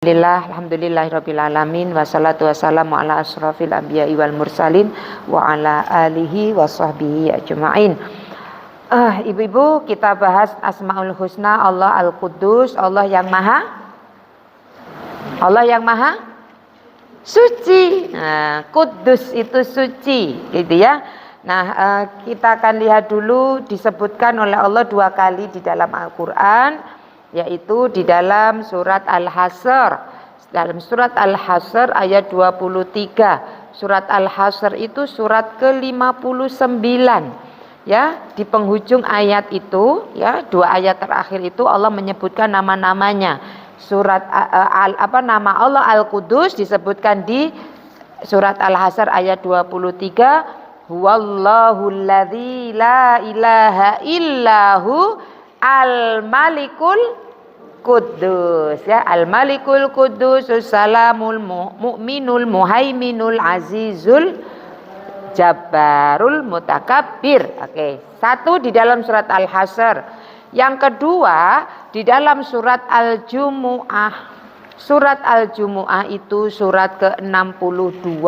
Alhamdulillahirabbil alamin wassalatu wassalamu ala asrofil anbiya'i wal mursalin wa ala alihi wa sahbihi ajma'in. Ibu-ibu, kita bahas Asmaul Husna, Allah Al-Quddus, Allah yang maha suci. Nah, Quddus itu suci, gitu ya. Nah, kita akan lihat dulu disebutkan oleh Allah dua kali di dalam Al-Qur'an, yaitu di dalam surat Al-Hasr. Dalam surat Al-Hasr ayat 23. Surat Al-Hasr itu surat ke-59. Ya, di penghujung ayat itu, ya, dua ayat terakhir itu Allah menyebutkan nama-namanya. Surat nama Allah Al-Quddus disebutkan di surat Al-Hasr ayat 23. Huwallahul ladzi la ilaha illahu Al-Malikul Quddus, ya, Al-Malikul Quddus, Salamul Mu'minul Muhaiminul Azizul Jabbarul Mutakabbir. Oke, satu di dalam surat Al-Hasr. Yang kedua di dalam surat Al-Jumu'ah. Surat Al-Jumu'ah itu surat ke-62.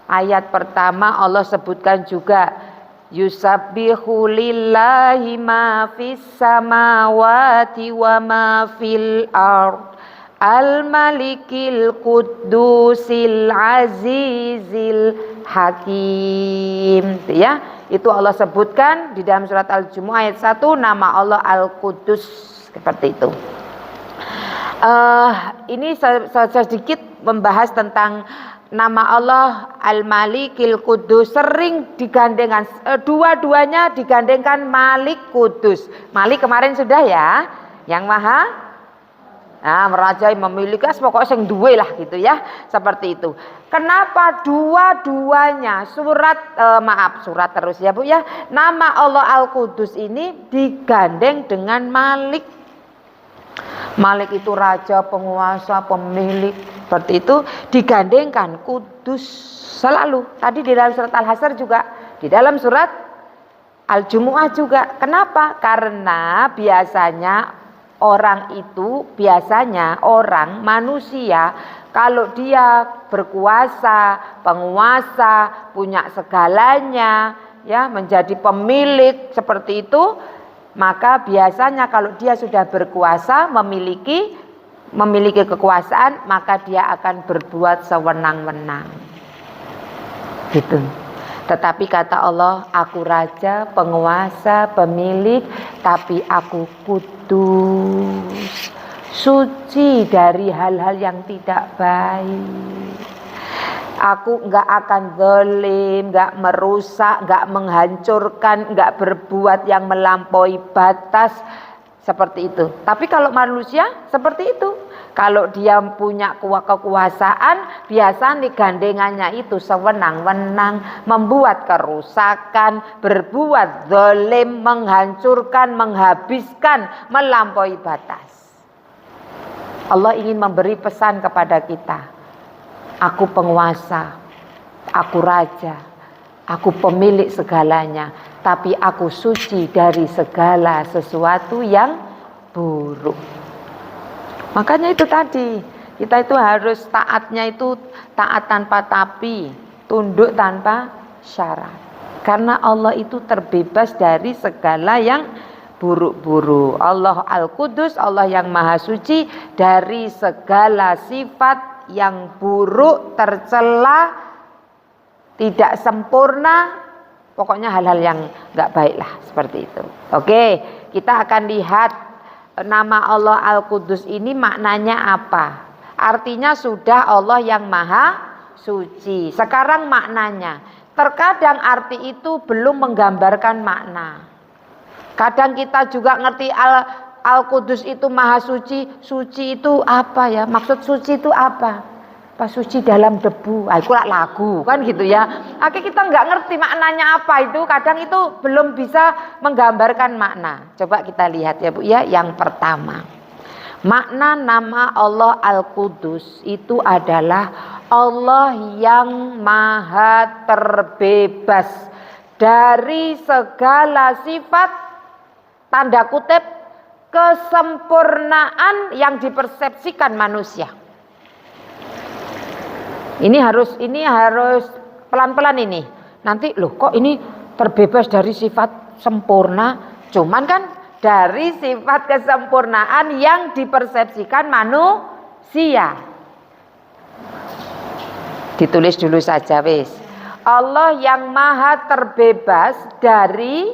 Ayat pertama Allah sebutkan juga yusabbihu lillahi ma fis samawati wa ma fil ard al-malikil quddusil azizil hakim, ya. Itu Allah sebutkan di dalam surat Al-Jumu'ah ayat 1, nama Allah Al-Quddus, seperti itu. Ini sedikit membahas tentang nama Allah Al-Malikil Quddus. Sering digandengkan, dua-duanya digandengkan Malik Quddus. Malik kemarin sudah, ya, yang maha merajai, memiliki, pokoknya sing duwe lah, gitu ya, seperti itu. Kenapa dua-duanya surat terus ya Bu ya, nama Allah Al-Quddus ini digandeng dengan Malik. Malik itu raja, penguasa, pemilik, seperti itu, digandengkan Quddus selalu. Tadi di dalam surat Al-Hasr juga, di dalam surat Al-Jumu'ah juga. Kenapa? Karena orang manusia kalau dia berkuasa, penguasa, punya segalanya, ya, menjadi pemilik seperti itu, maka biasanya kalau dia sudah berkuasa, memiliki kekuasaan, maka dia akan berbuat sewenang-wenang, gitu. Tetapi kata Allah, aku raja, penguasa, pemilik, tapi aku kudus, suci dari hal-hal yang tidak baik. Aku enggak akan zalim, enggak merusak, enggak menghancurkan, enggak berbuat yang melampaui batas, seperti itu. Tapi kalau manusia seperti itu. Kalau dia punya kekuasaan, biasanya gandengannya itu sewenang-wenang, membuat kerusakan, berbuat zalim, menghancurkan, menghabiskan, melampaui batas. Allah ingin memberi pesan kepada kita. Aku penguasa, aku raja, aku pemilik segalanya, tapi aku suci dari segala sesuatu yang buruk. Makanya itu tadi, kita itu harus taatnya itu taat tanpa tapi, tunduk tanpa syarat. Karena Allah itu terbebas dari segala yang buruk-buruk. Allah Al-Quddus, Allah yang maha suci dari segala sifat yang buruk, tercela, tidak sempurna, pokoknya hal-hal yang gak baik lah, seperti itu. Oke, kita akan lihat nama Allah Al-Quddus ini maknanya apa. Artinya sudah Allah yang maha suci. Sekarang maknanya, terkadang arti itu belum menggambarkan makna. Kadang kita juga ngerti Al-Quddus itu maha suci. Suci itu apa ya? Maksud suci itu apa? Pas suci dalam debu, itu lagu kan gitu ya. Akhirnya kita nggak ngerti maknanya apa itu. Kadang itu belum bisa menggambarkan makna. Coba kita lihat ya Bu ya. Yang pertama, makna nama Allah Al-Quddus itu adalah Allah yang maha terbebas dari segala sifat, tanda kutip, kesempurnaan yang dipersepsikan manusia. Ini harus pelan-pelan ini. Nanti loh kok ini terbebas dari sifat sempurna. Cuman kan dari sifat kesempurnaan yang dipersepsikan manusia. Ditulis dulu saja wis. Allah yang maha terbebas dari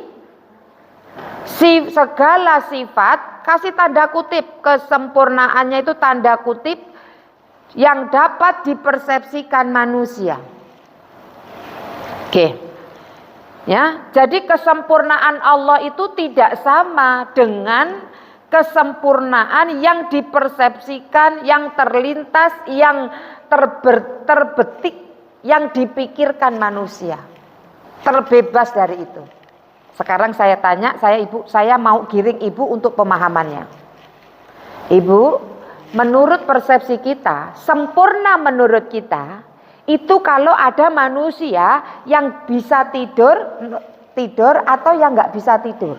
segala sifat, kasih tanda kutip, kesempurnaannya itu tanda kutip yang dapat dipersepsikan manusia. Oke. Ya, jadi kesempurnaan Allah itu tidak sama dengan kesempurnaan yang dipersepsikan, yang terlintas, yang terbetik, yang dipikirkan manusia. Terbebas dari itu. Sekarang saya tanya, saya mau giring Ibu untuk pemahamannya. Ibu, menurut persepsi kita, sempurna menurut kita, itu kalau ada manusia yang bisa tidur atau yang nggak bisa tidur.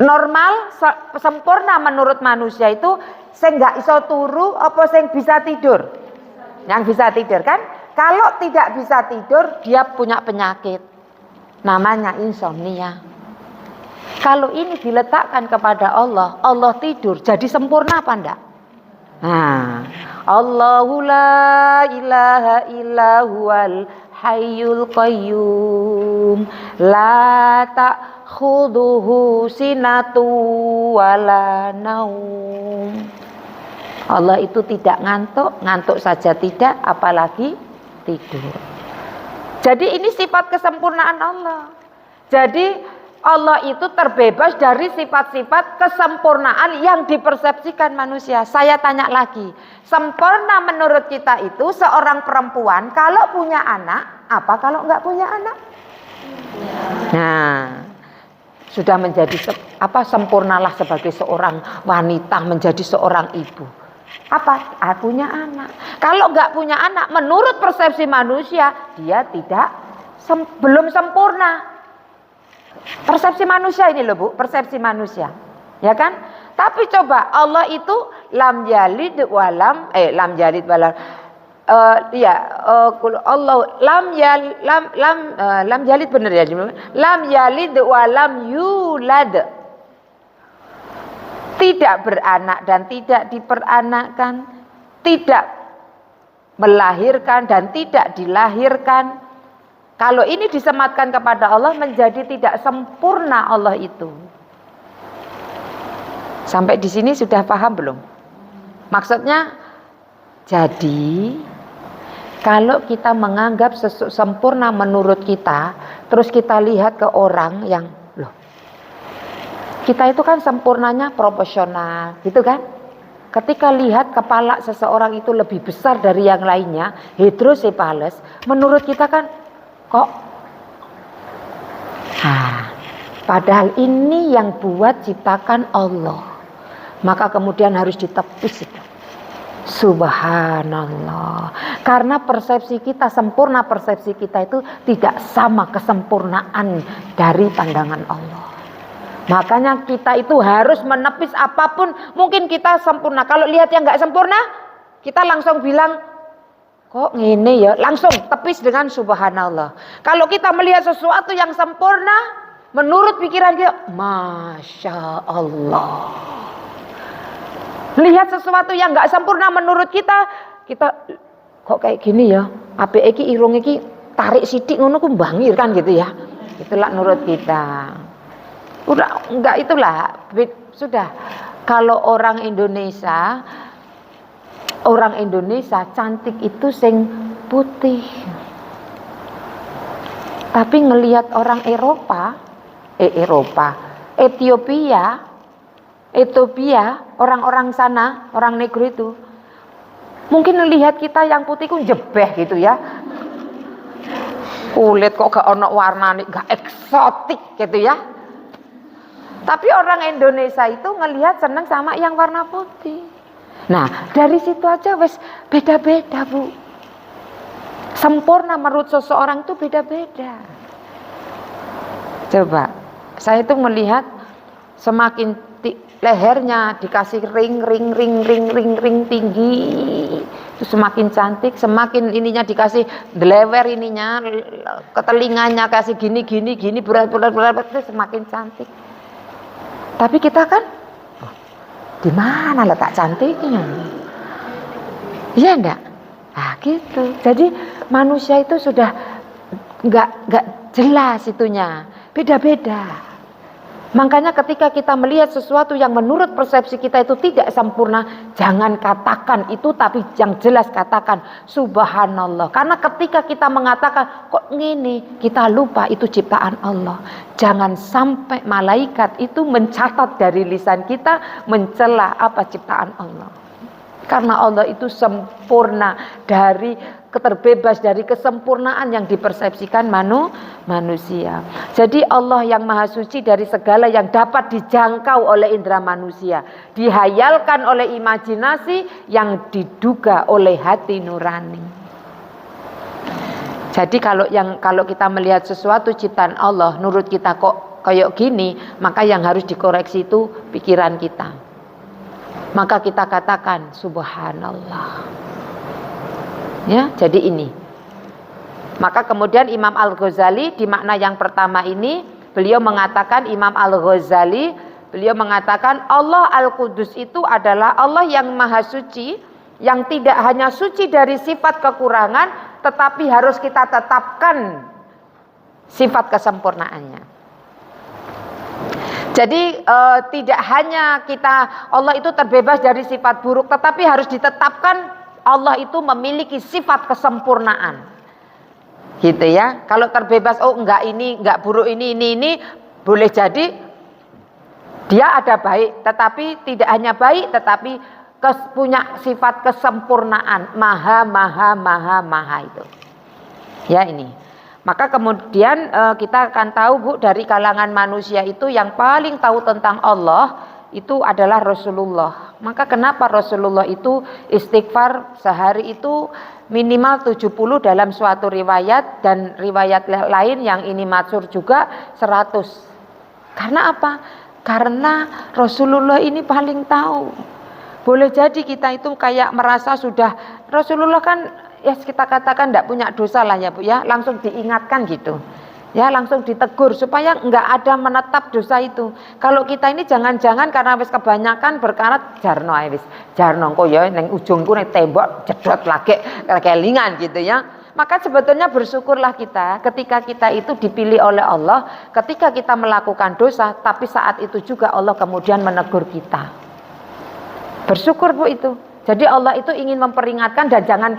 Normal, sempurna menurut manusia itu, saya nggak iso turu, apa saya bisa tidur? Yang bisa tidur kan? Kalau tidak bisa tidur, dia punya penyakit. Namanya insomnia. Kalau ini diletakkan kepada Allah, Allah tidur, jadi sempurna apa enggak? Nah, Allahu la ilaha illa huwal hayyul qayyum la ta'khudhuhu sinatu wala naum. Allah itu tidak ngantuk saja tidak, apalagi tidur. Jadi ini sifat kesempurnaan Allah. Jadi Allah itu terbebas dari sifat-sifat kesempurnaan yang dipersepsikan manusia. Saya tanya lagi, sempurna menurut kita itu seorang perempuan kalau punya anak, apa kalau nggak punya anak? Nah, sudah menjadi sempurnalah sebagai seorang wanita, menjadi seorang ibu. Apa? Punya anak. Kalau nggak punya anak, menurut persepsi manusia, dia belum sempurna. Persepsi manusia ini loh Bu, persepsi manusia, ya kan? Tapi coba Allah itu lam yalid walam Allah lam yalid bener ya, lam yalid walam yulad. Tidak beranak dan tidak diperanakkan, tidak melahirkan dan tidak dilahirkan. Kalau ini disematkan kepada Allah, menjadi tidak sempurna Allah itu. Sampai di sini sudah paham belum? Maksudnya, jadi kalau kita menganggap sempurna menurut kita, terus kita lihat ke orang yang kita itu kan sempurnanya proporsional, gitu kan? Ketika lihat kepala seseorang itu lebih besar dari yang lainnya, hidrosepales, menurut kita kan kok? Padahal ini yang buat ciptakan Allah. Maka kemudian harus ditepis itu. Subhanallah. Karena persepsi kita, sempurna persepsi kita itu tidak sama kesempurnaan dari pandangan Allah. Makanya kita itu harus menepis apapun. Mungkin kita sempurna. Kalau lihat yang gak sempurna, kita langsung bilang, kok ngene ya? Langsung tepis dengan subhanallah. Kalau kita melihat sesuatu yang sempurna, menurut pikiran kita, Masya Allah. Lihat sesuatu yang gak sempurna menurut kita kok kayak gini ya? Ape iki irung iki tarik sidik ngono ku bangir kan gitu ya. Itulah menurut kita. Udah enggak, itulah sudah. Kalau orang Indonesia cantik itu sing putih. Tapi ngelihat orang Ethiopia, orang-orang sana, orang negro itu mungkin lihat kita yang putih ku jebeh gitu ya. Kulit kok gak ono warnane, gak eksotik gitu ya. Tapi orang Indonesia itu ngelihat senang sama yang warna putih. Nah, dari situ aja wes beda-beda, Bu. Sempurna menurut seseorang itu beda-beda. Coba, saya itu melihat semakin lehernya dikasih ring tinggi, Itu semakin cantik, semakin ininya dikasih delewer ininya, ke telinganya kasih gini berat itu semakin cantik. Tapi kita kan di mana letak cantiknya? Iya enggak? Nah gitu. Jadi manusia itu sudah enggak jelas itunya, beda-beda. Makanya ketika kita melihat sesuatu yang menurut persepsi kita itu tidak sempurna, jangan katakan itu, tapi yang jelas katakan subhanallah. Karena ketika kita mengatakan kok gini, kita lupa itu ciptaan Allah. Jangan sampai malaikat itu mencatat dari lisan kita mencela apa ciptaan Allah. Karena Allah itu sempurna, terbebas dari kesempurnaan yang dipersepsikan manusia. Jadi Allah yang maha suci dari segala yang dapat dijangkau oleh indera manusia, dihayalkan oleh imajinasi, yang diduga oleh hati nurani. Jadi kalau kita melihat sesuatu ciptaan Allah, menurut kita kok kayak gini, maka yang harus dikoreksi itu pikiran kita. Maka kita katakan subhanallah. Ya, jadi ini. Maka kemudian Imam Al-Ghazali di makna yang pertama ini, beliau mengatakan, Imam Al-Ghazali beliau mengatakan Allah Al-Qudus itu adalah Allah yang maha suci, yang tidak hanya suci dari sifat kekurangan, tetapi harus kita tetapkan sifat kesempurnaannya. Jadi tidak hanya Allah itu terbebas dari sifat buruk, tetapi harus ditetapkan Allah itu memiliki sifat kesempurnaan. Gitu ya. Kalau terbebas, enggak buruk ini, boleh jadi dia ada baik, tetapi tidak hanya baik, tetapi punya sifat kesempurnaan, maha itu. Ya ini. Maka kemudian kita akan tahu Bu, dari kalangan manusia itu yang paling tahu tentang Allah itu adalah Rasulullah. Maka kenapa Rasulullah itu istighfar sehari itu minimal 70 dalam suatu riwayat, dan riwayat lain yang ini masyhur juga 100. Karena apa? Karena Rasulullah ini paling tahu. Boleh jadi kita itu kayak merasa sudah, Rasulullah kan ya kita katakan tidak punya dosa lah ya Bu ya, langsung diingatkan gitu ya, langsung ditegur supaya enggak ada menetap dosa itu. Kalau kita ini jangan-jangan karena wis kebanyakan berkarat jarno kok ya neng ujungku neng tembok jedot lagi kelingan gitu ya. Maka sebetulnya bersyukurlah kita ketika kita itu dipilih oleh Allah, ketika kita melakukan dosa, tapi saat itu juga Allah kemudian menegur kita. Bersyukur Bu itu. Jadi Allah itu ingin memperingatkan dan jangan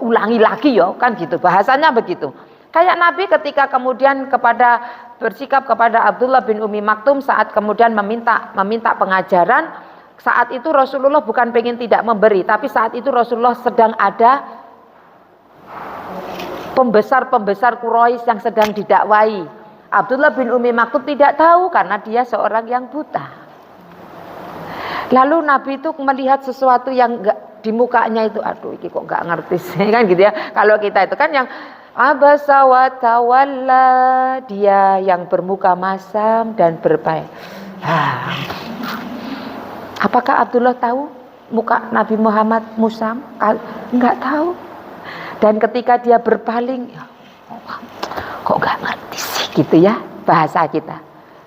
ulangi lagi ya, kan gitu bahasanya begitu. Kayak Nabi ketika kemudian bersikap kepada Abdullah bin Umi Maktum saat kemudian meminta pengajaran, saat itu Rasulullah bukan pengen tidak memberi, tapi saat itu Rasulullah sedang ada pembesar Quraisy yang sedang didakwai. Abdullah bin Umi Maktum tidak tahu karena dia seorang yang buta. Lalu Nabi itu melihat sesuatu yang enggak di mukanya itu, aduh ini kok enggak ngerti sih kan gitu ya. Kalau kita itu kan yang abasa wa tawalla, dia yang bermuka masam dan berpaling. Apakah Abdullah tahu muka Nabi Muhammad musam? Enggak tahu. Dan ketika dia berpaling, kok enggak ngerti sih gitu ya bahasa kita.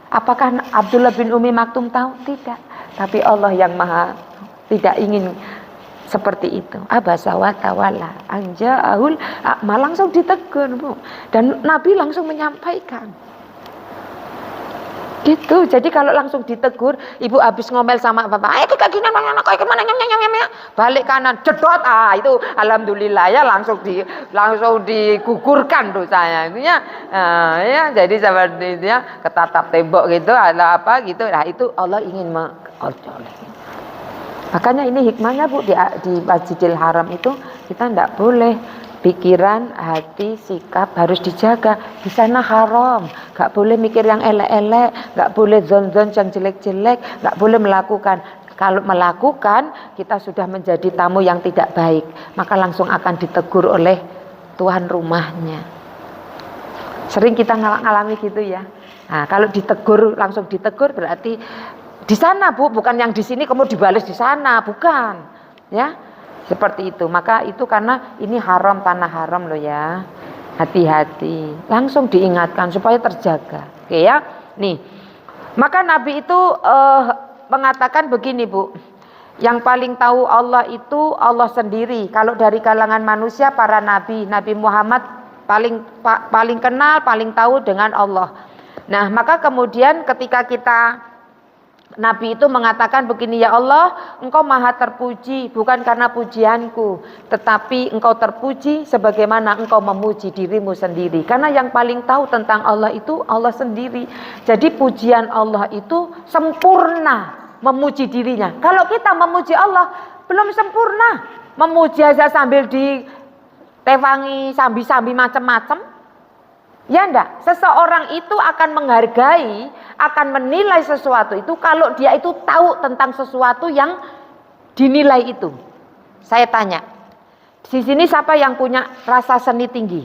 Apakah Abdullah bin Umi Maktum tahu? Tidak. Tapi Allah yang maha tidak ingin seperti itu. Abasa wa tawalla anja'ahul a'ma, langsung ditegur Bu. Dan Nabi langsung menyampaikan. Gitu. Jadi kalau langsung ditegur, ibu habis ngomel sama bapak, ayo kayak gini kayak gimana balik kanan jedot, itu alhamdulillah ya langsung digugurkan dosanya itu ya. Ya jadi seperti itu ya, ketatap tembok gitu ada apa gitu. Nah itu Allah ingin makanya ini hikmahnya Bu, di Masjidil Haram itu kita tidak boleh pikiran, hati, sikap harus dijaga. Di sana haram, nggak boleh mikir yang elek-elek, nggak boleh zon-zon yang jelek-jelek, nggak boleh melakukan. Kalau melakukan, kita sudah menjadi tamu yang tidak baik, maka langsung akan ditegur oleh tuan rumahnya. Sering kita ngalami gitu ya. Nah, kalau ditegur, langsung ditegur berarti di sana Bu, bukan yang di sini kemudian dibalas di sana, bukan, ya. Seperti itu. Maka itu karena ini haram, tanah haram loh ya. Hati-hati. Langsung diingatkan supaya terjaga. Oke ya. Nih. Maka Nabi itu mengatakan begini, Bu. Yang paling tahu Allah itu Allah sendiri. Kalau dari kalangan manusia, para nabi, Nabi Muhammad paling kenal, paling tahu dengan Allah. Nah, maka kemudian ketika Nabi itu mengatakan begini, ya Allah, Engkau maha terpuji, bukan karena pujianku, tetapi Engkau terpuji sebagaimana Engkau memuji dirimu sendiri. Karena yang paling tahu tentang Allah itu Allah sendiri. Jadi pujian Allah itu sempurna, memuji dirinya. Kalau kita memuji Allah, belum sempurna. Memuji aja sambil ditewangi, sambi-sambi macam-macam. Ya enggak, seseorang itu akan menghargai, akan menilai sesuatu itu kalau dia itu tahu tentang sesuatu yang dinilai itu. Saya tanya, di sini siapa yang punya rasa seni tinggi?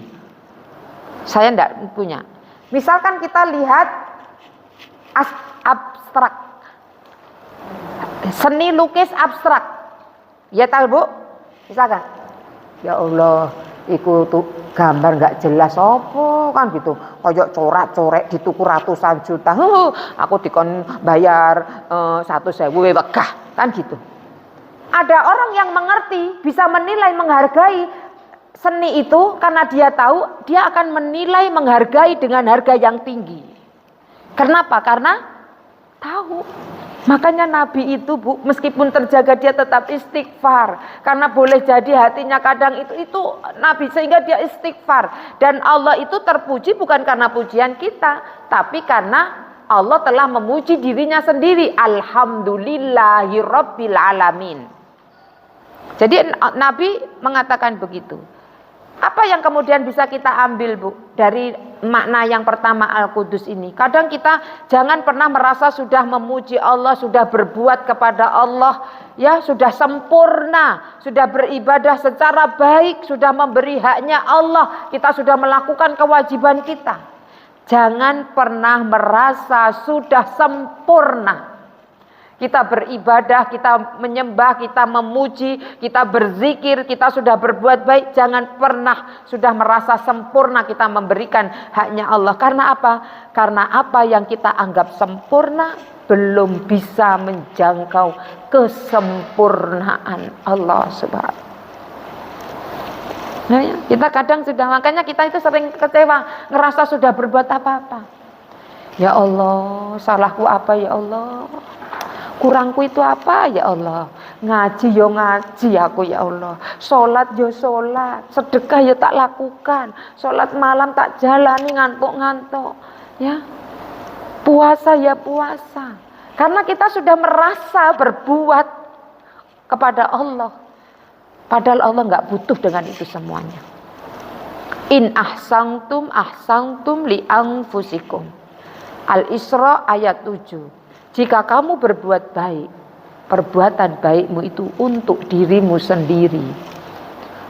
Saya enggak punya. Misalkan kita lihat abstrak, seni lukis abstrak, ya tahu Bu? Misalkan, ya Allah, iku tuh gambar nggak jelas apa kan gitu, koyok corak-corek dituku ratusan juta, aku dikon bayar 100.000 wegah kan gitu. Ada orang yang mengerti, bisa menilai, menghargai seni itu karena dia tahu, dia akan menilai, menghargai dengan harga yang tinggi. Kenapa? Karena tahu. Makanya Nabi itu, Bu, meskipun terjaga dia tetap istighfar. Karena boleh jadi hatinya kadang itu Nabi, sehingga dia istighfar. Dan Allah itu terpuji bukan karena pujian kita, tapi karena Allah telah memuji dirinya sendiri. Alhamdulillahirabbil alamin. Jadi Nabi mengatakan begitu. Apa yang kemudian bisa kita ambil, Bu, dari makna yang pertama Al-Qudus ini? Kadang kita jangan pernah merasa sudah memuji Allah, sudah berbuat kepada Allah, ya sudah sempurna, sudah beribadah secara baik, sudah memberi haknya Allah, kita sudah melakukan kewajiban kita. Jangan pernah merasa sudah sempurna. Kita beribadah, kita menyembah, kita memuji, kita berzikir, kita sudah berbuat baik. Jangan pernah sudah merasa sempurna kita memberikan haknya Allah. Karena apa? Karena apa yang kita anggap sempurna belum bisa menjangkau kesempurnaan Allah Subhanahu. Nah, ya, kita kadang sudah, makanya kita itu sering kecewa, ngerasa sudah berbuat apa-apa. Ya Allah, salahku apa ya Allah? Kurangku itu apa ya Allah? Ngaji yo ngaji aku ya Allah. Sholat yo sholat, sedekah yo tak lakukan, sholat malam tak jalani, ngantuk-ngantuk, ya. Puasa ya puasa. Karena kita sudah merasa berbuat kepada Allah, padahal Allah nggak butuh dengan itu semuanya. In ahsantum li anfusikum. Al-Isra ayat 7. Jika kamu berbuat baik, perbuatan baikmu itu untuk dirimu sendiri.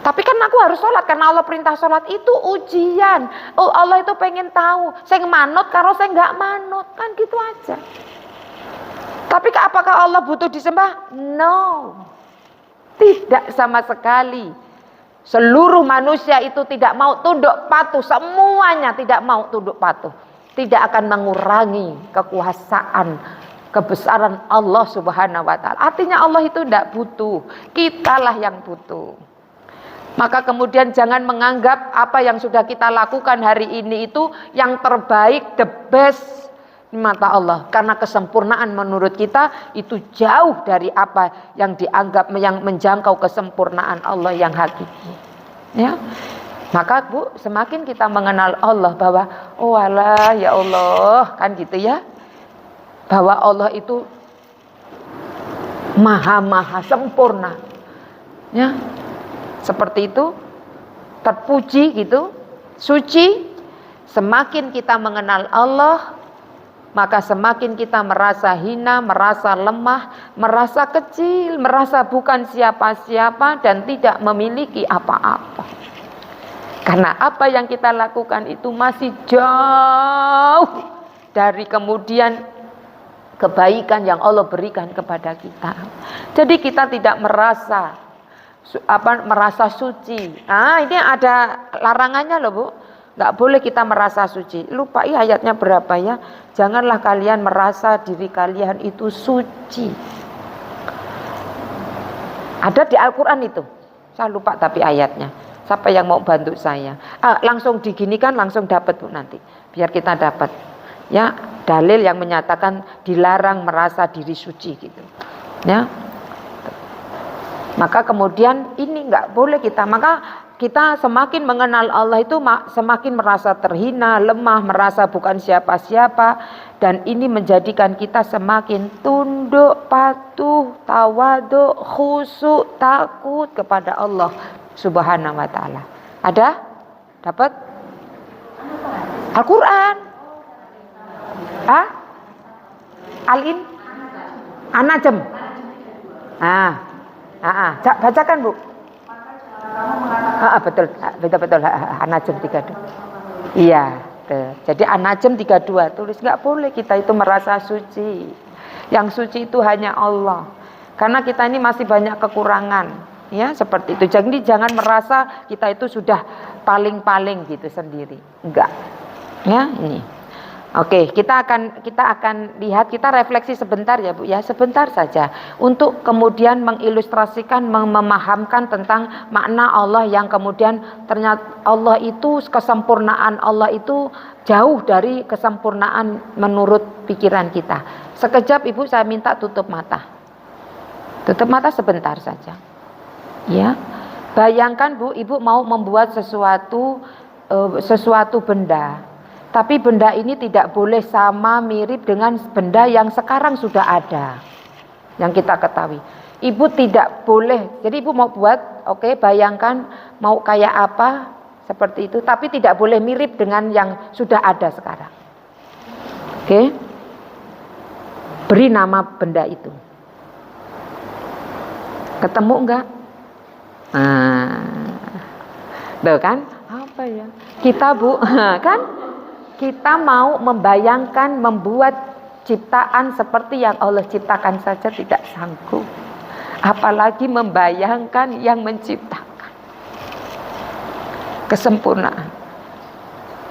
Tapi kan aku harus sholat, karena Allah perintah sholat itu ujian. Oh, Allah itu pengen tahu, saya manut karo saya nggak manut, kan gitu aja. Tapi apakah Allah butuh disembah? No, tidak sama sekali. Seluruh manusia itu tidak mau tunduk patuh, semuanya tidak mau tunduk patuh. Tidak akan mengurangi kekuasaan, kebesaran Allah Subhanahu wa ta'ala. Artinya Allah itu tidak butuh, kitalah yang butuh. Maka kemudian jangan menganggap apa yang sudah kita lakukan hari ini itu yang terbaik, the best di mata Allah. Karena kesempurnaan menurut kita itu jauh dari apa yang dianggap, yang menjangkau kesempurnaan Allah yang hakiki. Ya. Maka, Bu, semakin kita mengenal Allah bahwa oh alah ya Allah, kan gitu ya. Bahwa Allah itu maha sempurna, ya, seperti itu, terpuji gitu, suci. Semakin kita mengenal Allah, maka semakin kita merasa hina, merasa lemah, merasa kecil, merasa bukan siapa-siapa dan tidak memiliki apa-apa. Karena apa yang kita lakukan itu masih jauh dari kemudian kebaikan yang Allah berikan kepada kita. Jadi kita tidak merasa merasa suci. Nah, ini ada larangannya loh, Bu. Nggak boleh kita merasa suci. Lupa ayatnya berapa ya? Janganlah kalian merasa diri kalian itu suci. Ada di Al-Quran itu. Saya lupa tapi ayatnya. Siapa yang mau bantu saya? Langsung diginikan, langsung dapat Bu nanti. Biar kita dapat. Ya, dalil yang menyatakan dilarang merasa diri suci gitu. Ya. Maka kemudian ini nggak boleh kita. Maka kita semakin mengenal Allah itu semakin merasa terhina, lemah, merasa bukan siapa-siapa. Dan ini menjadikan kita semakin tunduk, patuh, tawadhu, khusyuk, takut kepada Allah Subhanahu wa ta'ala. Ada? Dapat? Al-Quran. Al-In? An-Najm. Bacakan Bu. Betul. An-Najm 32. Iya. Jadi An-Najm 32 tulis nggak boleh kita itu merasa suci. Yang suci itu hanya Allah. Karena kita ini masih banyak kekurangan, ya seperti itu. Jadi jangan merasa kita itu sudah paling-paling gitu sendiri. Enggak. Ya ini. Oke, kita akan lihat, kita refleksi sebentar ya Bu ya, sebentar saja untuk kemudian mengilustrasikan, memahamkan tentang makna Allah yang kemudian ternyata Allah itu, kesempurnaan Allah itu jauh dari kesempurnaan menurut pikiran kita. Sekejap Ibu saya minta tutup mata. Tutup mata sebentar saja. Ya. Bayangkan Bu, Ibu mau membuat sesuatu benda. Tapi benda ini tidak boleh sama mirip dengan benda yang sekarang sudah ada, yang kita ketahui. Ibu tidak boleh, jadi Ibu mau buat, oke, bayangkan mau kayak apa, seperti itu. Tapi tidak boleh mirip dengan yang sudah ada sekarang. Oke, beri nama benda itu. Ketemu enggak? Tuh kan, apa ya? Kita Bu, kan? Kita mau membayangkan, membuat ciptaan seperti yang Allah ciptakan saja tidak sanggup. Apalagi membayangkan yang menciptakan. Kesempurnaan.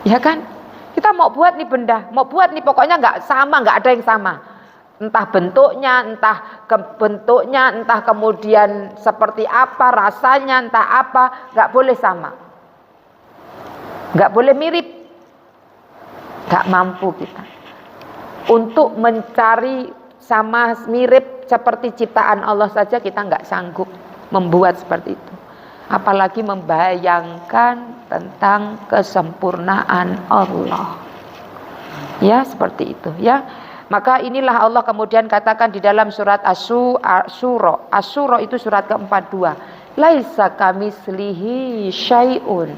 Ya kan? Kita mau buat nih benda, mau buat nih pokoknya nggak sama, nggak ada yang sama. Entah bentuknya, entah kemudian seperti apa, rasanya, entah apa, nggak boleh sama. Nggak boleh mirip. Gak mampu kita untuk mencari sama mirip seperti ciptaan Allah saja, kita gak sanggup membuat seperti itu, apalagi membayangkan tentang kesempurnaan Allah. Ya seperti itu ya. Maka inilah Allah kemudian katakan di dalam surat Asy-Syura itu surat ke-42, laisa kamislihi syai'un.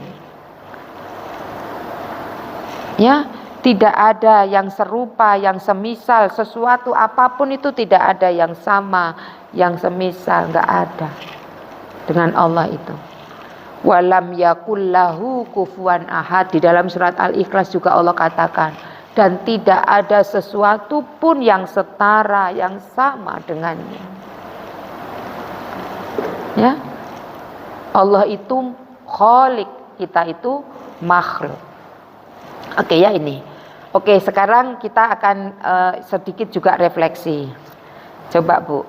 Ya, tidak ada yang serupa, yang semisal, sesuatu apapun itu tidak ada yang sama, yang semisal, enggak ada dengan Allah itu. Walam yakullahu kufuwan ahad. Di dalam surat Al-Ikhlas juga Allah katakan, dan tidak ada sesuatu pun yang setara, yang sama dengannya. Ya. Allah itu khaliq, kita itu makhluk. Oke ya ini. Oke, sekarang kita akan sedikit juga refleksi. Coba Bu,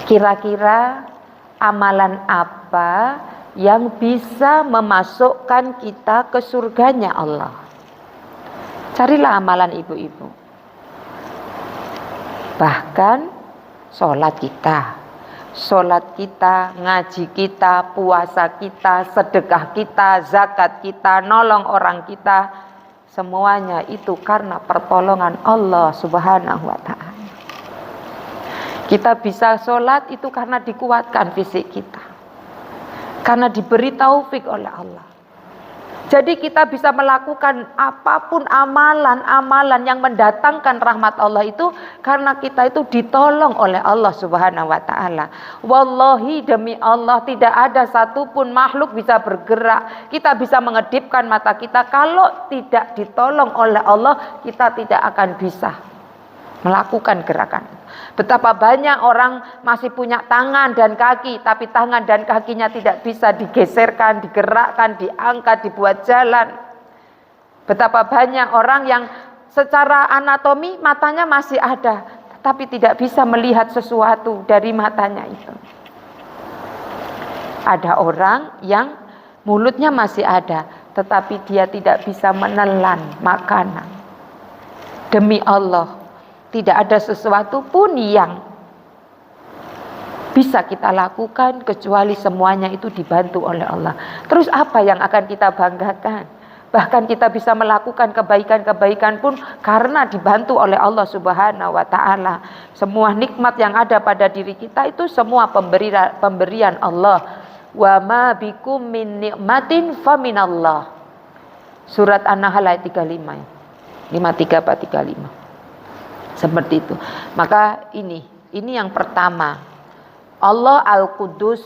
kira-kira amalan apa yang bisa memasukkan kita ke surganya Allah? Carilah amalan ibu-ibu. Bahkan sholat kita, ngaji kita, puasa kita, sedekah kita, zakat kita, nolong orang kita, semuanya itu karena pertolongan Allah Subhanahu wa ta'ala. Kita bisa sholat itu karena dikuatkan fisik kita, karena diberi taufik oleh Allah. Jadi kita bisa melakukan apapun amalan-amalan yang mendatangkan rahmat Allah itu karena kita itu ditolong oleh Allah Subhanahu wa ta'ala. Wallahi demi Allah tidak ada satupun makhluk bisa bergerak. Kita bisa mengedipkan mata kita, kalau tidak ditolong oleh Allah kita tidak akan bisa melakukan gerakan. Betapa banyak orang masih punya tangan dan kaki, tapi tangan dan kakinya tidak bisa digeserkan, digerakkan, diangkat, dibuat jalan. Betapa banyak orang yang secara anatomi matanya masih ada, tetapi tidak bisa melihat sesuatu dari matanya itu. Ada orang yang mulutnya masih ada, tetapi dia tidak bisa menelan makanan. Demi Allah, tidak ada sesuatu pun yang bisa kita lakukan kecuali semuanya itu dibantu oleh Allah. Terus apa yang akan kita banggakan? Bahkan kita bisa melakukan kebaikan-kebaikan pun karena dibantu oleh Allah Subhanahu wa taala. Semua nikmat yang ada pada diri kita itu semua pemberian Allah. Wa ma bikum min nikmatin faminallah. Surat An-Nahl ayat 35. 53 apa 35. Seperti itu. Maka ini yang pertama. Allah Al-Qudus,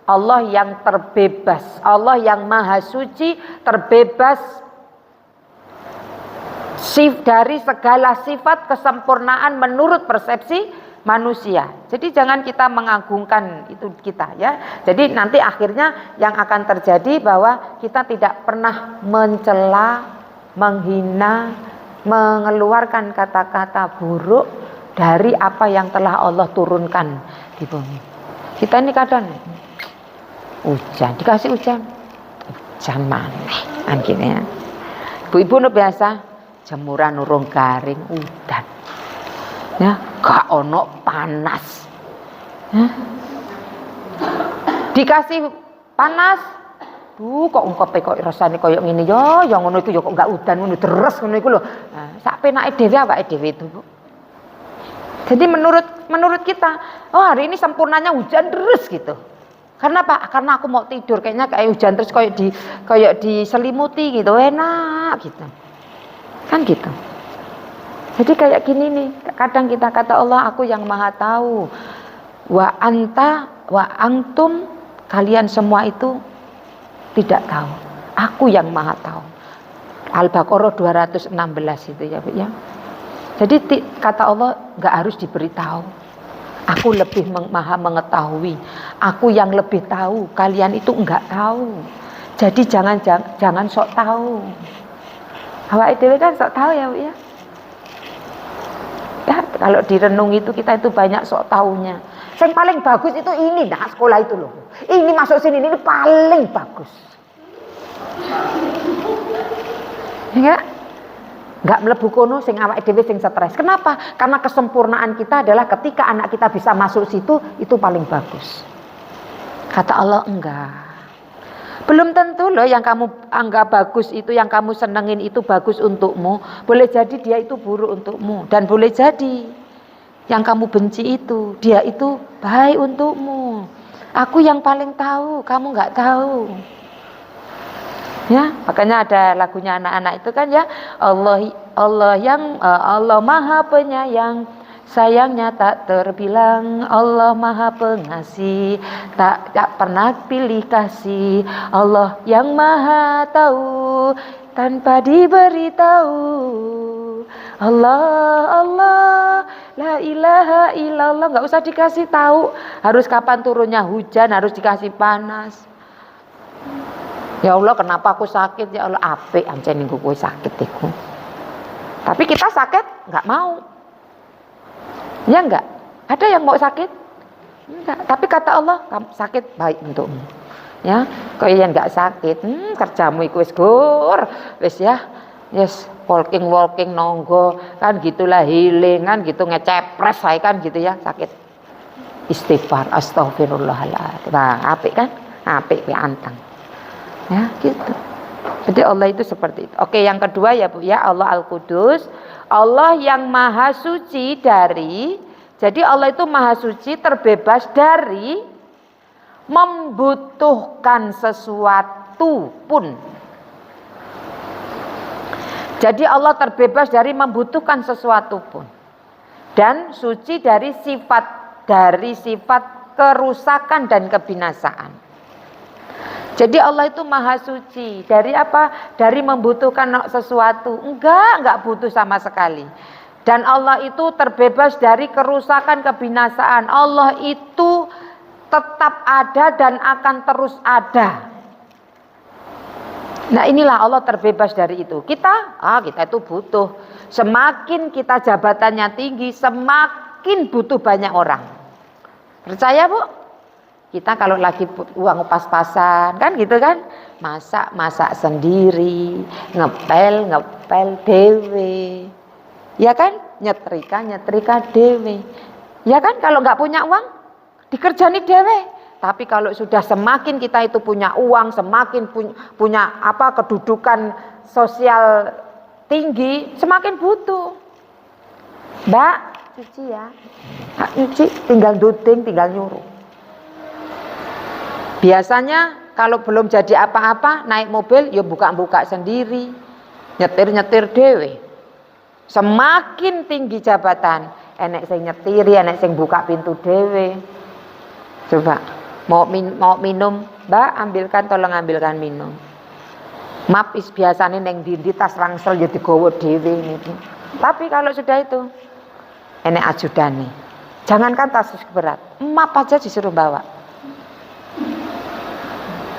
Allah yang terbebas, Allah yang maha suci, terbebas dari segala sifat kesempurnaan menurut persepsi manusia. Jadi jangan kita mengagungkan itu kita ya. Jadi nanti akhirnya yang akan terjadi bahwa kita tidak pernah mencela, menghina, mengeluarkan kata-kata buruk dari apa yang telah Allah turunkan di bumi. Kita ini kadang hujan, dikasih hujan maneh akhirnya. Ibu-ibu biasa jemuran urung garing udan. Ya, gak ono panas. Ya. Dikasih panas, kok ungkepe kok rasane koyo ngene yo, yang ngono iku yo kok gak udan ngono deres ngono iku lho. Nah, sak penake dhewe awake dhewe itu, Bu. Jadi menurut kita, oh hari ini sempurnanya hujan terus gitu. Karena apa? Karena aku mau tidur kayaknya kayak hujan terus kayak diselimuti gitu, enak gitu. Kan gitu. Jadi kayak gini nih, kadang kita kata Allah, aku yang maha tahu. Wa anta wa antum, kalian semua itu tidak tahu. Aku yang maha tahu. Al-Baqarah 216 itu ya, Bu ya. Jadi kata Allah nggak harus diberitahu. Aku lebih maha mengetahui. Aku yang lebih tahu. Kalian itu nggak tahu. Jadi jangan sok tahu. Awake dhewe kan sok tahu ya, Bu ya. Ya, kalau direnung itu kita itu banyak sok taunya. Yang paling bagus itu ini, nah sekolah itu loh. Ini masuk sini ini paling bagus. Ya. Enggak mlebu kono sing awake dhewe sing stres. Kenapa? Karena kesempurnaan kita adalah ketika anak kita bisa masuk situ, itu paling bagus. Kata Allah enggak. Belum tentu loh yang kamu anggap bagus itu, yang kamu senengin itu bagus untukmu. Boleh jadi dia itu buruk untukmu. Dan boleh jadi yang kamu benci itu, dia itu baik untukmu. Aku yang paling tahu, kamu enggak tahu. Ya, makanya ada lagunya anak-anak itu kan ya, Allah Maha Penyayang, sayangnya tak terbilang, Allah Maha Pengasih, tak pernah pilih kasih, Allah yang Maha Tahu tanpa diberitahu. Allah, la ilaha illallah, nggak usah dikasih tahu, harus kapan turunnya hujan, harus dikasih panas. Ya Allah, kenapa aku sakit? Ya Allah, apik ancen niku kowe sakit iku. Tapi kita sakit nggak mau. Ya enggak? Ada yang mau sakit? Enggak. Tapi kata Allah, kamu sakit baik untukmu. Ya, kowe yang enggak sakit, kerjamu iku wis gur, wis ya. Yes, walking nonggo kan gitulah, healing kan gitu, ngecepres saya kan gitu ya, sakit. Istighfar, astagfirullahaladzim. Nah, apik kan? Apik ya antang. Ya gitu. Jadi Allah itu seperti itu. Oke, yang kedua ya Bu ya, Allah Al-Qudus, Allah yang maha suci dari. Jadi Allah itu maha suci, terbebas dari membutuhkan sesuatu pun. Jadi Allah terbebas dari membutuhkan sesuatu pun. Dan suci dari sifat kerusakan dan kebinasaan. Jadi Allah itu maha suci. Dari apa? Dari membutuhkan sesuatu. Enggak butuh sama sekali. Dan Allah itu terbebas dari kerusakan, kebinasaan. Allah itu tetap ada dan akan terus ada. Nah inilah Allah terbebas dari itu. Kita itu butuh. Semakin kita jabatannya tinggi, semakin butuh banyak orang. Percaya Bu? Kita kalau lagi uang pas-pasan kan gitu kan, masak sendiri, ngepel dewe. Ya kan, nyetrika dewe. Ya kan, kalau nggak punya uang dikerjani dewe. Tapi kalau sudah semakin kita itu punya uang, semakin punya kedudukan sosial tinggi, semakin butuh. Mbak, cuci ya. Cuci tinggal duding, tinggal nyuruh. Biasanya kalau belum jadi apa-apa, naik mobil ya buka-buka sendiri, nyetir dewe. Semakin tinggi jabatan, enek sing nyetiri, enek sing buka pintu dewe. Coba mau minum, Mbak, tolong ambilkan minum. Map is biasanya neng di tas rangsel ya digowo dewe niku. Tapi kalau sudah itu enek ajudane. Jangankan tas berat, map aja disuruh bawa.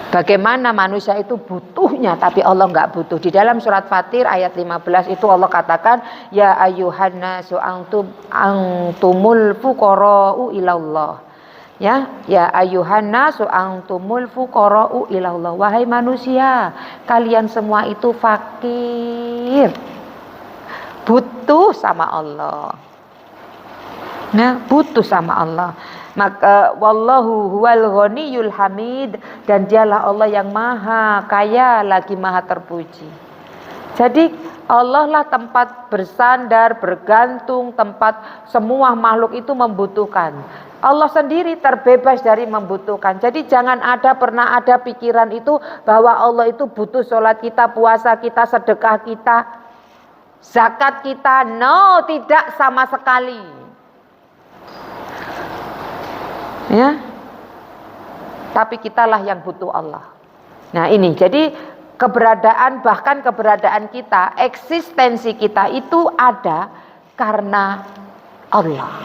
Bagaimana manusia itu butuhnya, tapi Allah enggak butuh. Di dalam surat Fatir ayat 15 itu Allah katakan, ya ayyuhan nasu antumul fuqara'u ilallah. Ya ayyuhan nasu antumul fuqara'u ilallah. Wahai manusia, kalian semua itu fakir, butuh sama Allah. Butuh sama Allah. Maka wallahu huwal ghaniyul hamid, dan dialah Allah yang maha kaya lagi maha terpuji. Jadi Allah lah tempat bersandar, bergantung, tempat semua makhluk itu membutuhkan. Allah sendiri terbebas dari membutuhkan. Jadi jangan pernah ada pikiran itu bahwa Allah itu butuh sholat kita, puasa kita, sedekah kita, zakat kita. No, tidak sama sekali. Ya, tapi kitalah yang butuh Allah. Nah ini, jadi bahkan keberadaan kita, eksistensi kita itu ada karena Allah.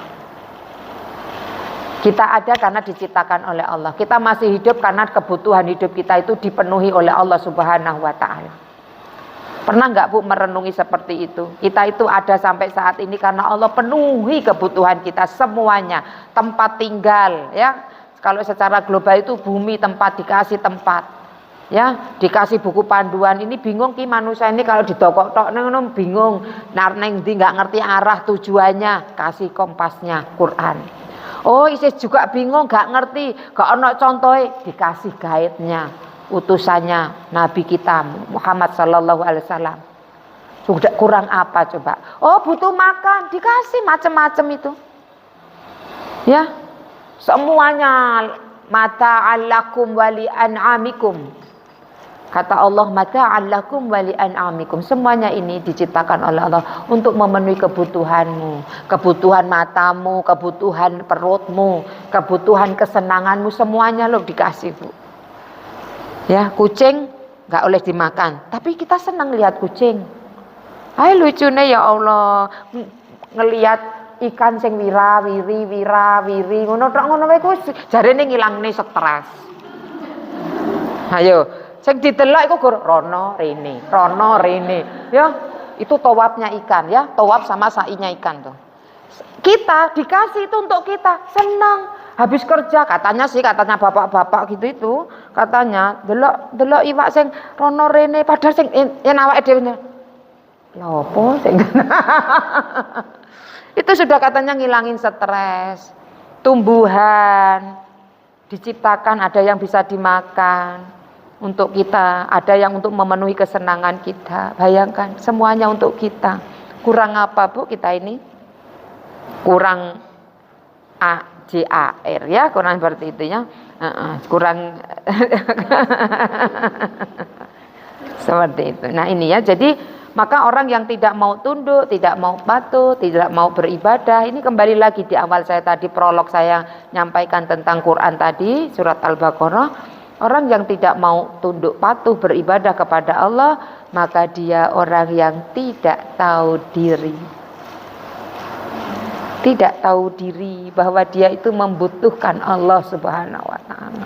Kita ada karena diciptakan oleh Allah. Kita masih hidup karena kebutuhan hidup kita itu dipenuhi oleh Allah Subhanahu wa ta'ala. Pernah nggak Bu merenungi seperti itu? Kita itu ada sampai saat ini karena Allah penuhi kebutuhan kita semuanya. Tempat tinggal, ya. Kalau secara global itu bumi tempat, dikasih tempat, ya, dikasih buku panduan. Ini bingung ki manusia ini kalau didokok-tok bingung. Neng ndi nggak ngerti arah tujuannya, kasih kompasnya Quran. Oh isi juga bingung, nggak ngerti, nggak ono contohnya, dikasih guide-nya. Utusannya Nabi kita Muhammad sallallahu alaihi wasallam. Sudah kurang apa coba? Oh butuh makan, dikasih macam-macam itu. Ya, semuanya mata'al lakum wali an'amikum. Kata Allah, mata'al lakum wali an'amikum. Semuanya ini diciptakan oleh Allah untuk memenuhi kebutuhanmu, kebutuhan matamu, kebutuhan perutmu, kebutuhan kesenanganmu, semuanya lo dikasih Bu. Ya, kucing nggak boleh dimakan, tapi kita senang lihat kucing. Hai lucunya ya Allah, ngelihat ikan sing wira-wiri ngono wae ku jarene ngilangne stres. Ayo, sing didelok iku rono rene. Ya, itu tawafnya ikan ya, tawaf sama sa'inya ikan tuh. Kita dikasih itu untuk kita, senang. Habis kerja katanya bapak-bapak gitu itu katanya delok iwak sing rono rene padahal sing yen awake dhewe lha opo sing itu sudah katanya ngilangin stres. Tumbuhan diciptakan, ada yang bisa dimakan untuk kita, ada yang untuk memenuhi kesenangan kita. Bayangkan semuanya untuk kita. Kurang apa Bu kita ini? Kurang JAR ya, kurang seperti itu ya. Kurang seperti itu. Nah ini ya, jadi maka orang yang tidak mau tunduk, tidak mau patuh, tidak mau beribadah, ini kembali lagi di awal saya tadi prolog saya nyampaikan tentang Quran tadi, surat Al-Baqarah. Orang yang tidak mau tunduk patuh beribadah kepada Allah, maka dia orang yang tidak tahu diri. tidak tahu diri bahwa dia itu membutuhkan Allah Subhanahu wa taala.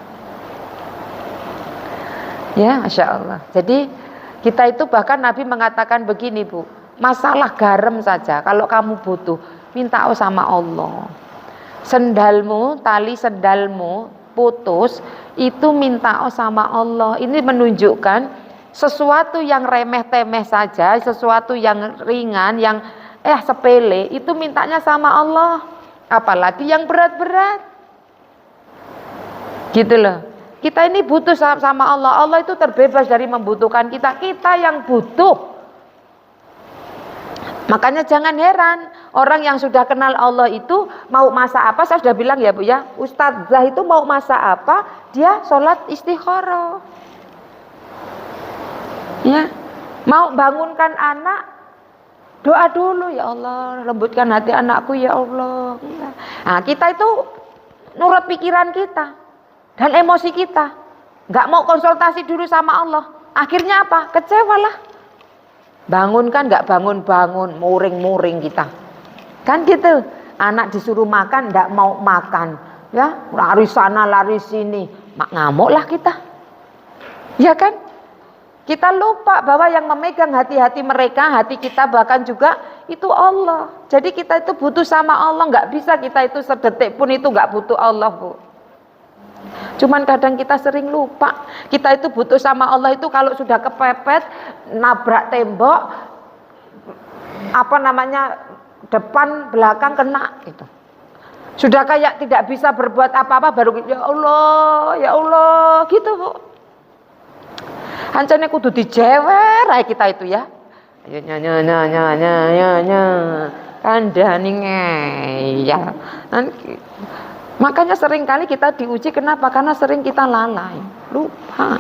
Ya, Masya Allah. Jadi kita itu bahkan Nabi mengatakan begini, Bu, masalah garam saja kalau kamu butuh, minta sama Allah. Sendalmu, tali sendalmu putus, itu minta sama Allah. Ini menunjukkan sesuatu yang remeh-temeh saja, sesuatu yang ringan, yang sepele, itu mintanya sama Allah. Apalagi yang berat-berat. Gitu loh. Kita ini butuh sama Allah. Allah itu terbebas dari membutuhkan kita. Kita yang butuh. Makanya jangan heran orang yang sudah kenal Allah itu mau masak apa, saya sudah bilang ya Bu ya, Ustadzah itu mau masak apa, dia sholat istikharah. Ya, mau bangunkan anak, doa dulu, ya Allah lembutkan hati anakku ya Allah. Nah, kita itu nurut pikiran kita dan emosi kita, nggak mau konsultasi dulu sama Allah. Akhirnya apa? Kecewalah. Bangunkan nggak bangun-bangun, muring-muring kita. Kan gitu. Anak disuruh makan nggak mau makan, ya lari sana lari sini, ngamuklah kita. Ya kan? Kita lupa bahwa yang memegang hati-hati mereka, hati kita bahkan juga itu Allah. Jadi kita itu butuh sama Allah, nggak bisa kita itu sedetik pun itu nggak butuh Allah, Bu. Cuman kadang kita sering lupa, kita itu butuh sama Allah itu kalau sudah kepepet, nabrak tembok, depan belakang kena itu. Sudah kayak tidak bisa berbuat apa-apa baru ya Allah gitu, Bu. Hancane kudu dijewer ae kita itu ya. Ayo nya kandhani ngeyel. Makanya sering kali kita diuji, kenapa? Karena sering kita lalai, lupa.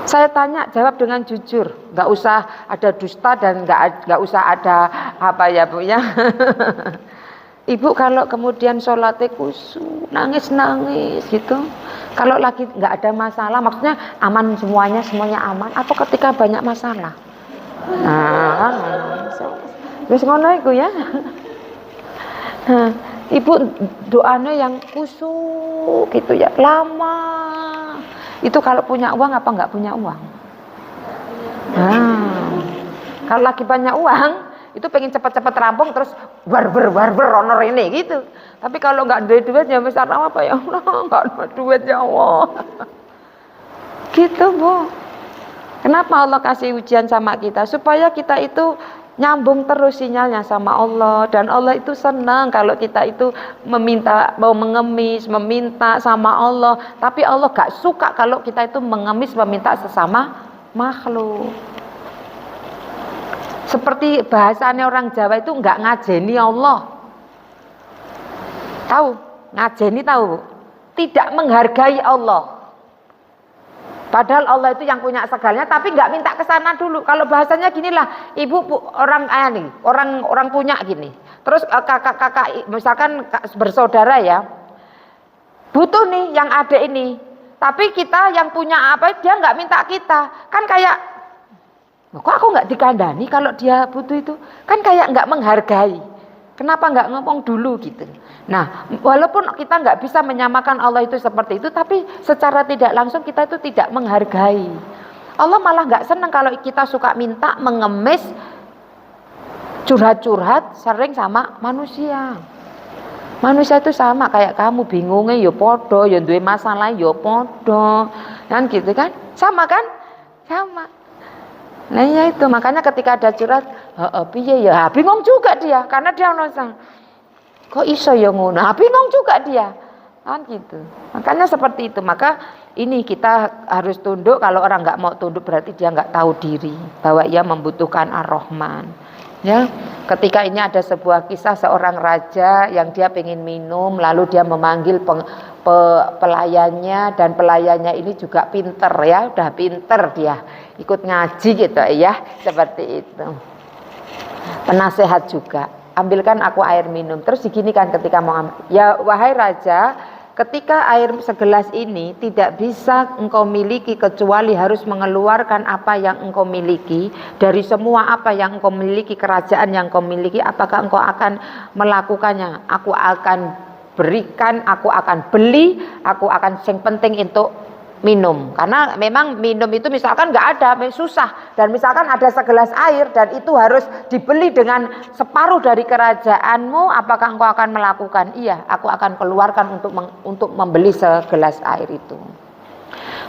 Saya tanya, jawab dengan jujur, nggak usah ada dusta dan nggak usah ada apa ya Bu ya. Ibu kalau kemudian sholatnya khusyuk, nangis gitu. Kalau lagi nggak ada masalah, maksudnya aman semuanya aman. Atau ketika banyak masalah, terus ngono iku ya. Ibu doanya yang khusyuk gitu ya, lama. Itu kalau punya uang apa nggak punya uang? Kalau lagi banyak uang, itu pengen cepat-cepat rampung terus warber honor ini gitu. Tapi kalau nggak ada duit ya besar apa ya Allah, nggak ada duit ya Allah. Gitu Bu. Kenapa Allah kasih ujian sama kita? Supaya kita itu nyambung terus sinyalnya sama Allah, dan Allah itu senang kalau kita itu mau mengemis, meminta sama Allah. Tapi Allah gak suka kalau kita itu mengemis meminta sesama makhluk. Seperti bahasanya orang Jawa itu nggak ngajeni Allah. Tahu? Ngajeni tahu? Tidak menghargai Allah. Padahal Allah itu yang punya segalanya, tapi nggak minta ke sana dulu. Kalau bahasanya ginilah, orang punya gini. Terus kakak misalkan bersaudara ya, butuh nih yang ada ini. Tapi kita yang punya apa, dia nggak minta kita. Kan kayak, kok aku nggak dikandani kalau dia butuh itu? Kan kayak nggak menghargai. Kenapa nggak ngomong dulu gitu? Nah, walaupun kita nggak bisa menyamakan Allah itu seperti itu, tapi secara tidak langsung kita itu tidak menghargai. Allah malah nggak senang kalau kita suka minta, mengemis, curhat-curhat sering sama manusia. Manusia itu sama kayak kamu, bingungnya ya podo, ya duwe masalah ya podo, kan gitu kan? Sama kan? Sama. Nah ya itu, makanya ketika ada curhat, piye ya, bingung juga dia, karena dia nonton, kok iso ya ngono, bingung juga dia, kan gitu. Makanya seperti itu, maka ini kita harus tunduk. Kalau orang nggak mau tunduk berarti dia nggak tahu diri bahwa ia membutuhkan Ar-Rahman. Ya, ketika ini ada sebuah kisah seorang raja yang dia pengen minum, lalu dia memanggil pelayannya, dan pelayannya ini juga pinter ya, udah pinter dia ikut ngaji gitu ya, seperti itu. Penasehat juga, ambilkan aku air minum. Terus diginikan ketika mau ambil, ya wahai raja, ketika air segelas ini tidak bisa engkau miliki kecuali harus mengeluarkan apa yang engkau miliki, dari semua apa yang engkau miliki, kerajaan yang engkau miliki, apakah engkau akan melakukannya? Aku akan berikan, aku akan beli, aku akan yang penting untuk minum. Karena memang minum itu misalkan nggak ada, susah, dan misalkan ada segelas air dan itu harus dibeli dengan separuh dari kerajaanmu, apakah engkau akan melakukan? Iya, aku akan keluarkan untuk membeli segelas air itu.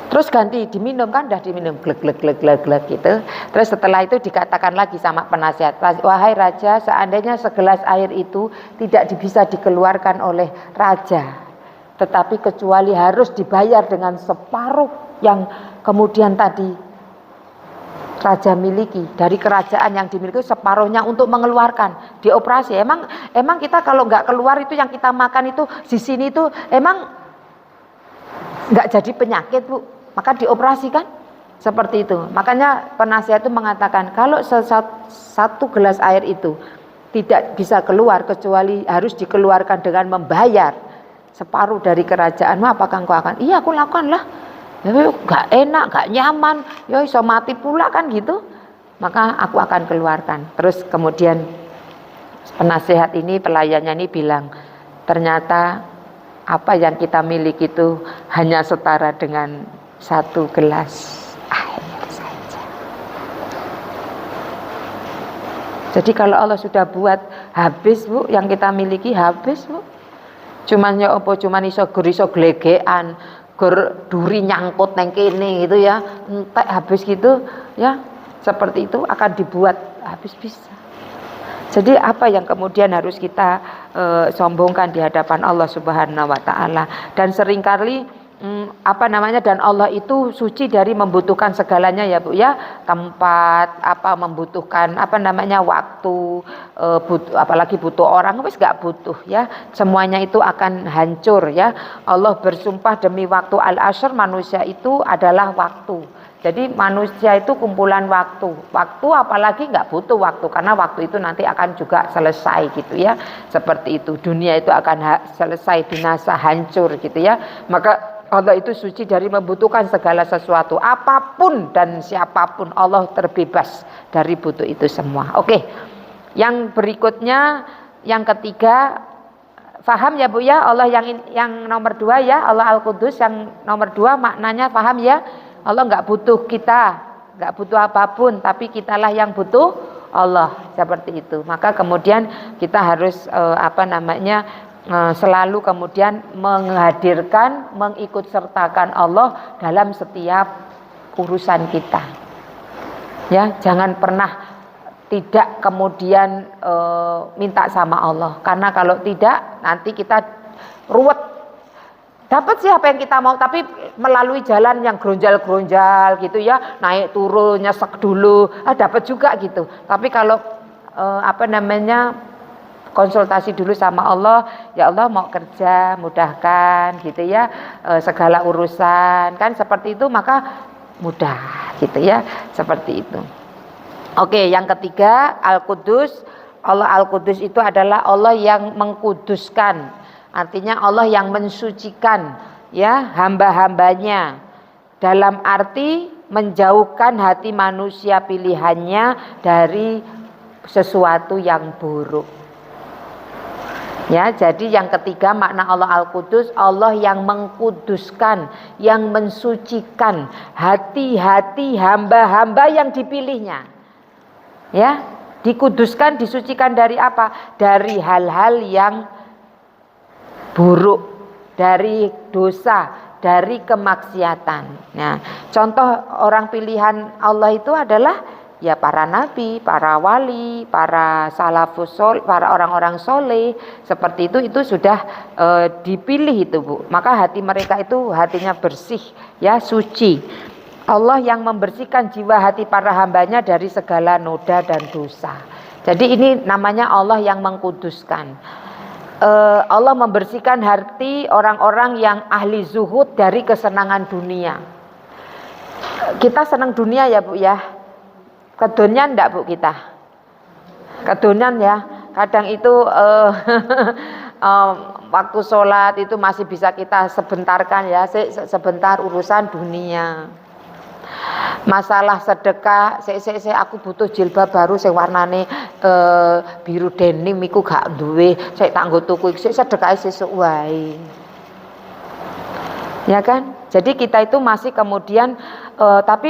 Terus ganti diminum, kan udah diminum, glek glek glek glek glek gitu. Terus setelah itu dikatakan lagi sama penasihat, wahai raja, seandainya segelas air itu tidak bisa dikeluarkan oleh raja, tetapi kecuali harus dibayar dengan separuh yang kemudian tadi raja miliki, dari kerajaan yang dimiliki separuhnya untuk mengeluarkan, dioperasi. Emang kita kalau nggak keluar itu yang kita makan itu di sini itu emang nggak jadi penyakit, Bu, maka dioperasi kan, seperti itu. Makanya penasihat itu mengatakan kalau satu gelas air itu tidak bisa keluar kecuali harus dikeluarkan dengan membayar separuh dari kerajaanmu, apakah engkau akan? Iya, aku lakukan lah. Ya, gak enak, gak nyaman, ya iso mati pula kan gitu. Maka aku akan keluarkan. Terus kemudian penasehat ini, pelayannya ini bilang, ternyata apa yang kita miliki itu hanya setara dengan satu gelas air saja. Jadi kalau Allah sudah buat habis, Bu, yang kita miliki habis, Bu. Cuman ya apa, cuman iso glegean, duri nyangkut neng kene gitu ya, entek habis gitu ya, seperti itu akan dibuat habis bisa. Jadi apa yang kemudian harus kita sombongkan di hadapan Allah Subhanahu wa taala. Dan seringkali dan Allah itu suci dari membutuhkan segalanya ya, Bu ya, tempat, membutuhkan waktu, apalagi butuh orang, wis gak butuh ya, semuanya itu akan hancur ya. Allah bersumpah demi waktu, al-ashr, manusia itu adalah waktu. Jadi manusia itu kumpulan waktu apalagi nggak butuh waktu, karena waktu itu nanti akan juga selesai gitu ya, seperti itu. Dunia itu akan selesai, binasa, hancur gitu ya. Maka Allah itu suci dari membutuhkan segala sesuatu, apapun dan siapapun, Allah terbebas dari butuh itu semua. Oke, yang berikutnya, yang ketiga, paham ya Bu ya, Allah yang nomor 2 ya, Allah Al-Qudus yang nomor 2, maknanya paham ya. Allah nggak butuh kita, nggak butuh apapun, tapi kitalah yang butuh Allah, seperti itu. Maka kemudian kita harus selalu kemudian menghadirkan, mengikut sertakan Allah dalam setiap urusan kita. Ya, jangan pernah tidak kemudian minta sama Allah, karena kalau tidak nanti kita ruwet. Dapat sih apa yang kita mau, tapi melalui jalan yang geronjal-geronjal gitu ya, naik turun, nyesek dulu, dapat juga gitu. Tapi kalau konsultasi dulu sama Allah, ya Allah mau kerja, mudahkan gitu ya, segala urusan, kan seperti itu, maka mudah gitu ya, seperti itu. Oke, yang ketiga, Al-Qudus. Allah Al-Qudus itu adalah Allah yang mengkuduskan. Artinya Allah yang mensucikan ya hamba-hambanya, dalam arti menjauhkan hati manusia pilihannya dari sesuatu yang buruk. Ya, jadi yang ketiga makna Allah Al-Qudus, Allah yang mengkuduskan, yang mensucikan hati-hati hamba-hamba yang dipilihnya. Ya, dikuduskan, disucikan dari apa? Dari hal-hal yang buruk, dari dosa, dari kemaksiatan. Nah, contoh orang pilihan Allah itu adalah ya para nabi, para wali, para salafus soleh, para orang-orang soleh, seperti itu sudah dipilih itu, Bu. Maka hati mereka itu hatinya bersih, ya, suci. Allah yang membersihkan jiwa hati para hambanya dari segala noda dan dosa. Jadi ini namanya Allah yang mengkuduskan. Allah membersihkan hati orang-orang yang ahli zuhud dari kesenangan dunia. Kita senang dunia ya, Bu ya. Kedonyan enggak, Bu, kita? Kedonyan ya. Kadang itu waktu sholat itu masih bisa kita sebentarkan ya, sebentar urusan dunia. Masalah sedekah, aku butuh jilbab baru sing warnane biru denim iku gak duwe, tak nggo tuku iki sedekah sesuk wae. Ya kan? Jadi kita itu masih kemudian tapi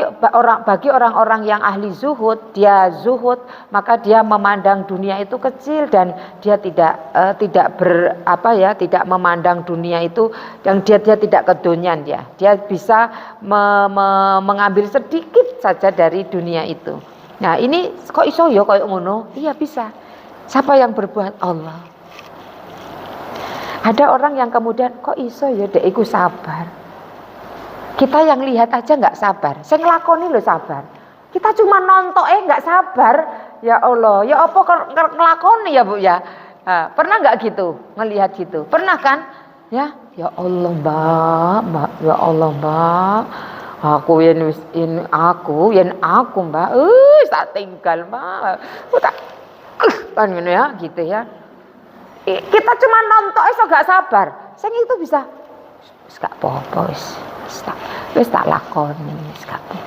bagi orang-orang yang ahli zuhud, dia zuhud, maka dia memandang dunia itu kecil dan dia tidak tidak memandang dunia itu yang dia tidak kedonyan dia. Dia bisa mengambil sedikit saja dari dunia itu. Nah, ini kok iso ya koyo ngono? Iya bisa. Siapa yang berbuat? Allah. Ada orang yang kemudian kok iso ya dek iku sabar. Kita yang lihat aja nggak sabar. Saya ngelakoni loh sabar. Kita cuma nonton nggak sabar. Ya Allah, ya apa ngelakoni ya Bu ya. Nah, pernah nggak gitu ngelihat gitu? Pernah kan? Ya Allah Mbak, ya Allah Mbak. Aku Mbak. Tak tinggal Mbak. Kan gini ya, gitu ya. Kita cuma nonton iso gak sabar. Sing itu bisa wis gak apa-apa wis tak lakoni wis gak apa.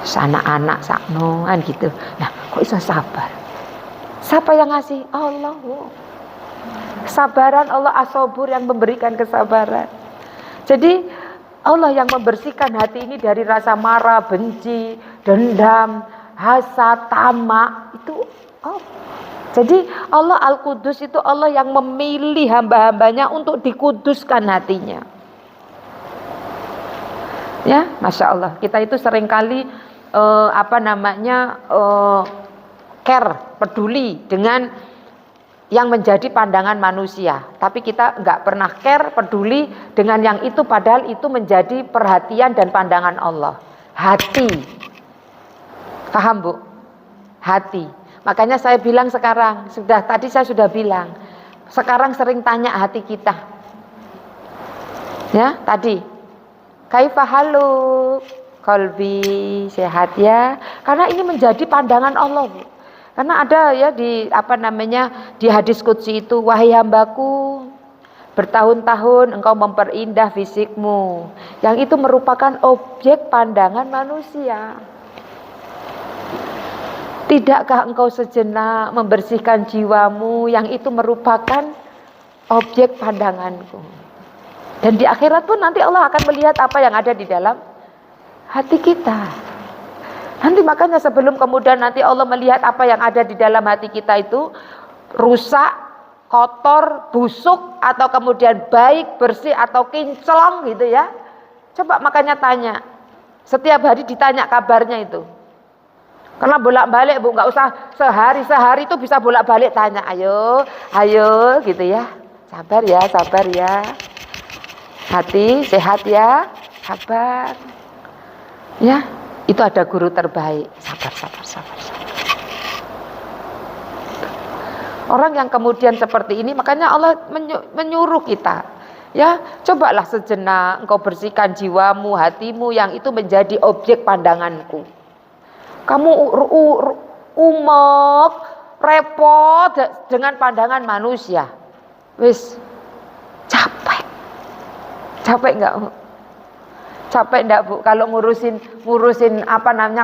Anak-anak sakno kan gitu. Nah, kok iso sabar? Siapa yang ngasih? Allah. Kesabaran Allah as-sabur yang memberikan kesabaran. Jadi Allah yang membersihkan hati ini dari rasa marah, benci, dendam, hasad, tamak itu Jadi Allah Al-Qudus itu Allah yang memilih hamba-hambanya untuk dikuduskan hatinya. Ya, Masya Allah. Kita itu seringkali care, peduli dengan yang menjadi pandangan manusia. Tapi kita nggak pernah care, peduli dengan yang itu padahal itu menjadi perhatian dan pandangan Allah. Hati. Paham Bu? Hati. Makanya saya bilang sekarang, tadi saya sudah bilang, sekarang sering tanya hati kita. Ya, tadi. Kaifa halu qalbi, sehat ya. Karena ini menjadi pandangan Allah, Bu. Karena ada ya di di hadis qudsi itu, wahai hambaku, bertahun-tahun engkau memperindah fisikmu. Yang itu merupakan objek pandangan manusia. Tidakkah engkau sejenak membersihkan jiwamu yang itu merupakan objek pandanganku. Dan di akhirat pun nanti Allah akan melihat apa yang ada di dalam hati kita. Nanti makanya sebelum kemudian nanti Allah melihat apa yang ada di dalam hati kita itu rusak, kotor, busuk, atau kemudian baik, bersih, atau kinclong gitu ya. Coba makanya tanya. Setiap hari ditanya kabarnya itu. Karena bolak-balik Bu, nggak usah sehari itu bisa bolak-balik tanya, ayo gitu ya. Sabar ya. Hati sehat ya, sabar. Ya, itu ada guru terbaik. Sabar. Orang yang kemudian seperti ini, makanya Allah menyuruh kita. Ya, cobalah sejenak engkau bersihkan jiwamu, hatimu yang itu menjadi objek pandanganku. Kamu umek, repot dengan pandangan manusia. Wis capek enggak? Capek enggak Bu kalau ngurusin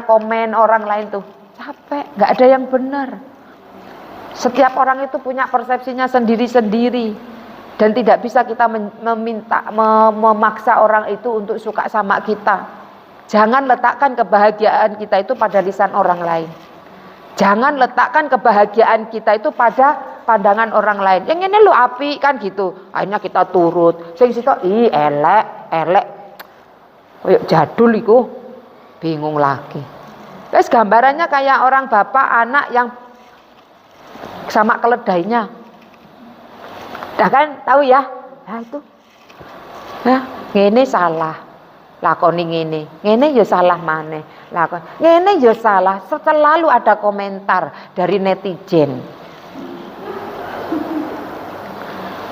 komen orang lain tuh? Capek, enggak ada yang benar. Setiap orang itu punya persepsinya sendiri-sendiri dan tidak bisa kita memaksa orang itu untuk suka sama kita. Jangan letakkan kebahagiaan kita itu pada lisan orang lain. Jangan letakkan kebahagiaan kita itu pada pandangan orang lain. Yang ini lo api kan gitu. Akhirnya kita turut. Sing situ elek. Kayak jadul iku. Bingung lagi. Terus gambarannya kayak orang bapak anak yang sama keledainya. Dah kan tahu ya? Nah itu. Nah, ini salah. Lakoni ngene ya salah maneh. Ngene ya salah. Selalu ada komentar dari netizen.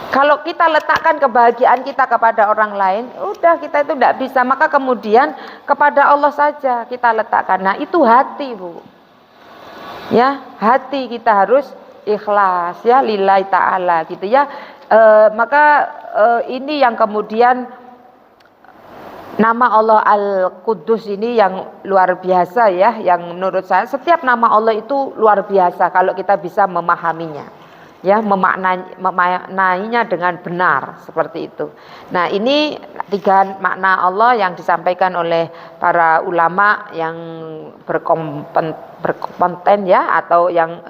Kalau kita letakkan kebahagiaan kita kepada orang lain, udah kita itu tidak bisa. Maka kemudian kepada Allah saja kita letakkan. Nah itu hati Bu. Ya, hati kita harus ikhlas ya lillahi ta'ala gitu ya. Maka ini yang kemudian nama Allah Al-Quddus ini yang luar biasa ya, yang menurut saya setiap nama Allah itu luar biasa kalau kita bisa memahaminya ya, memaknainya dengan benar seperti itu. Nah, ini 3 makna Allah yang disampaikan oleh para ulama yang berkompeten ya, atau yang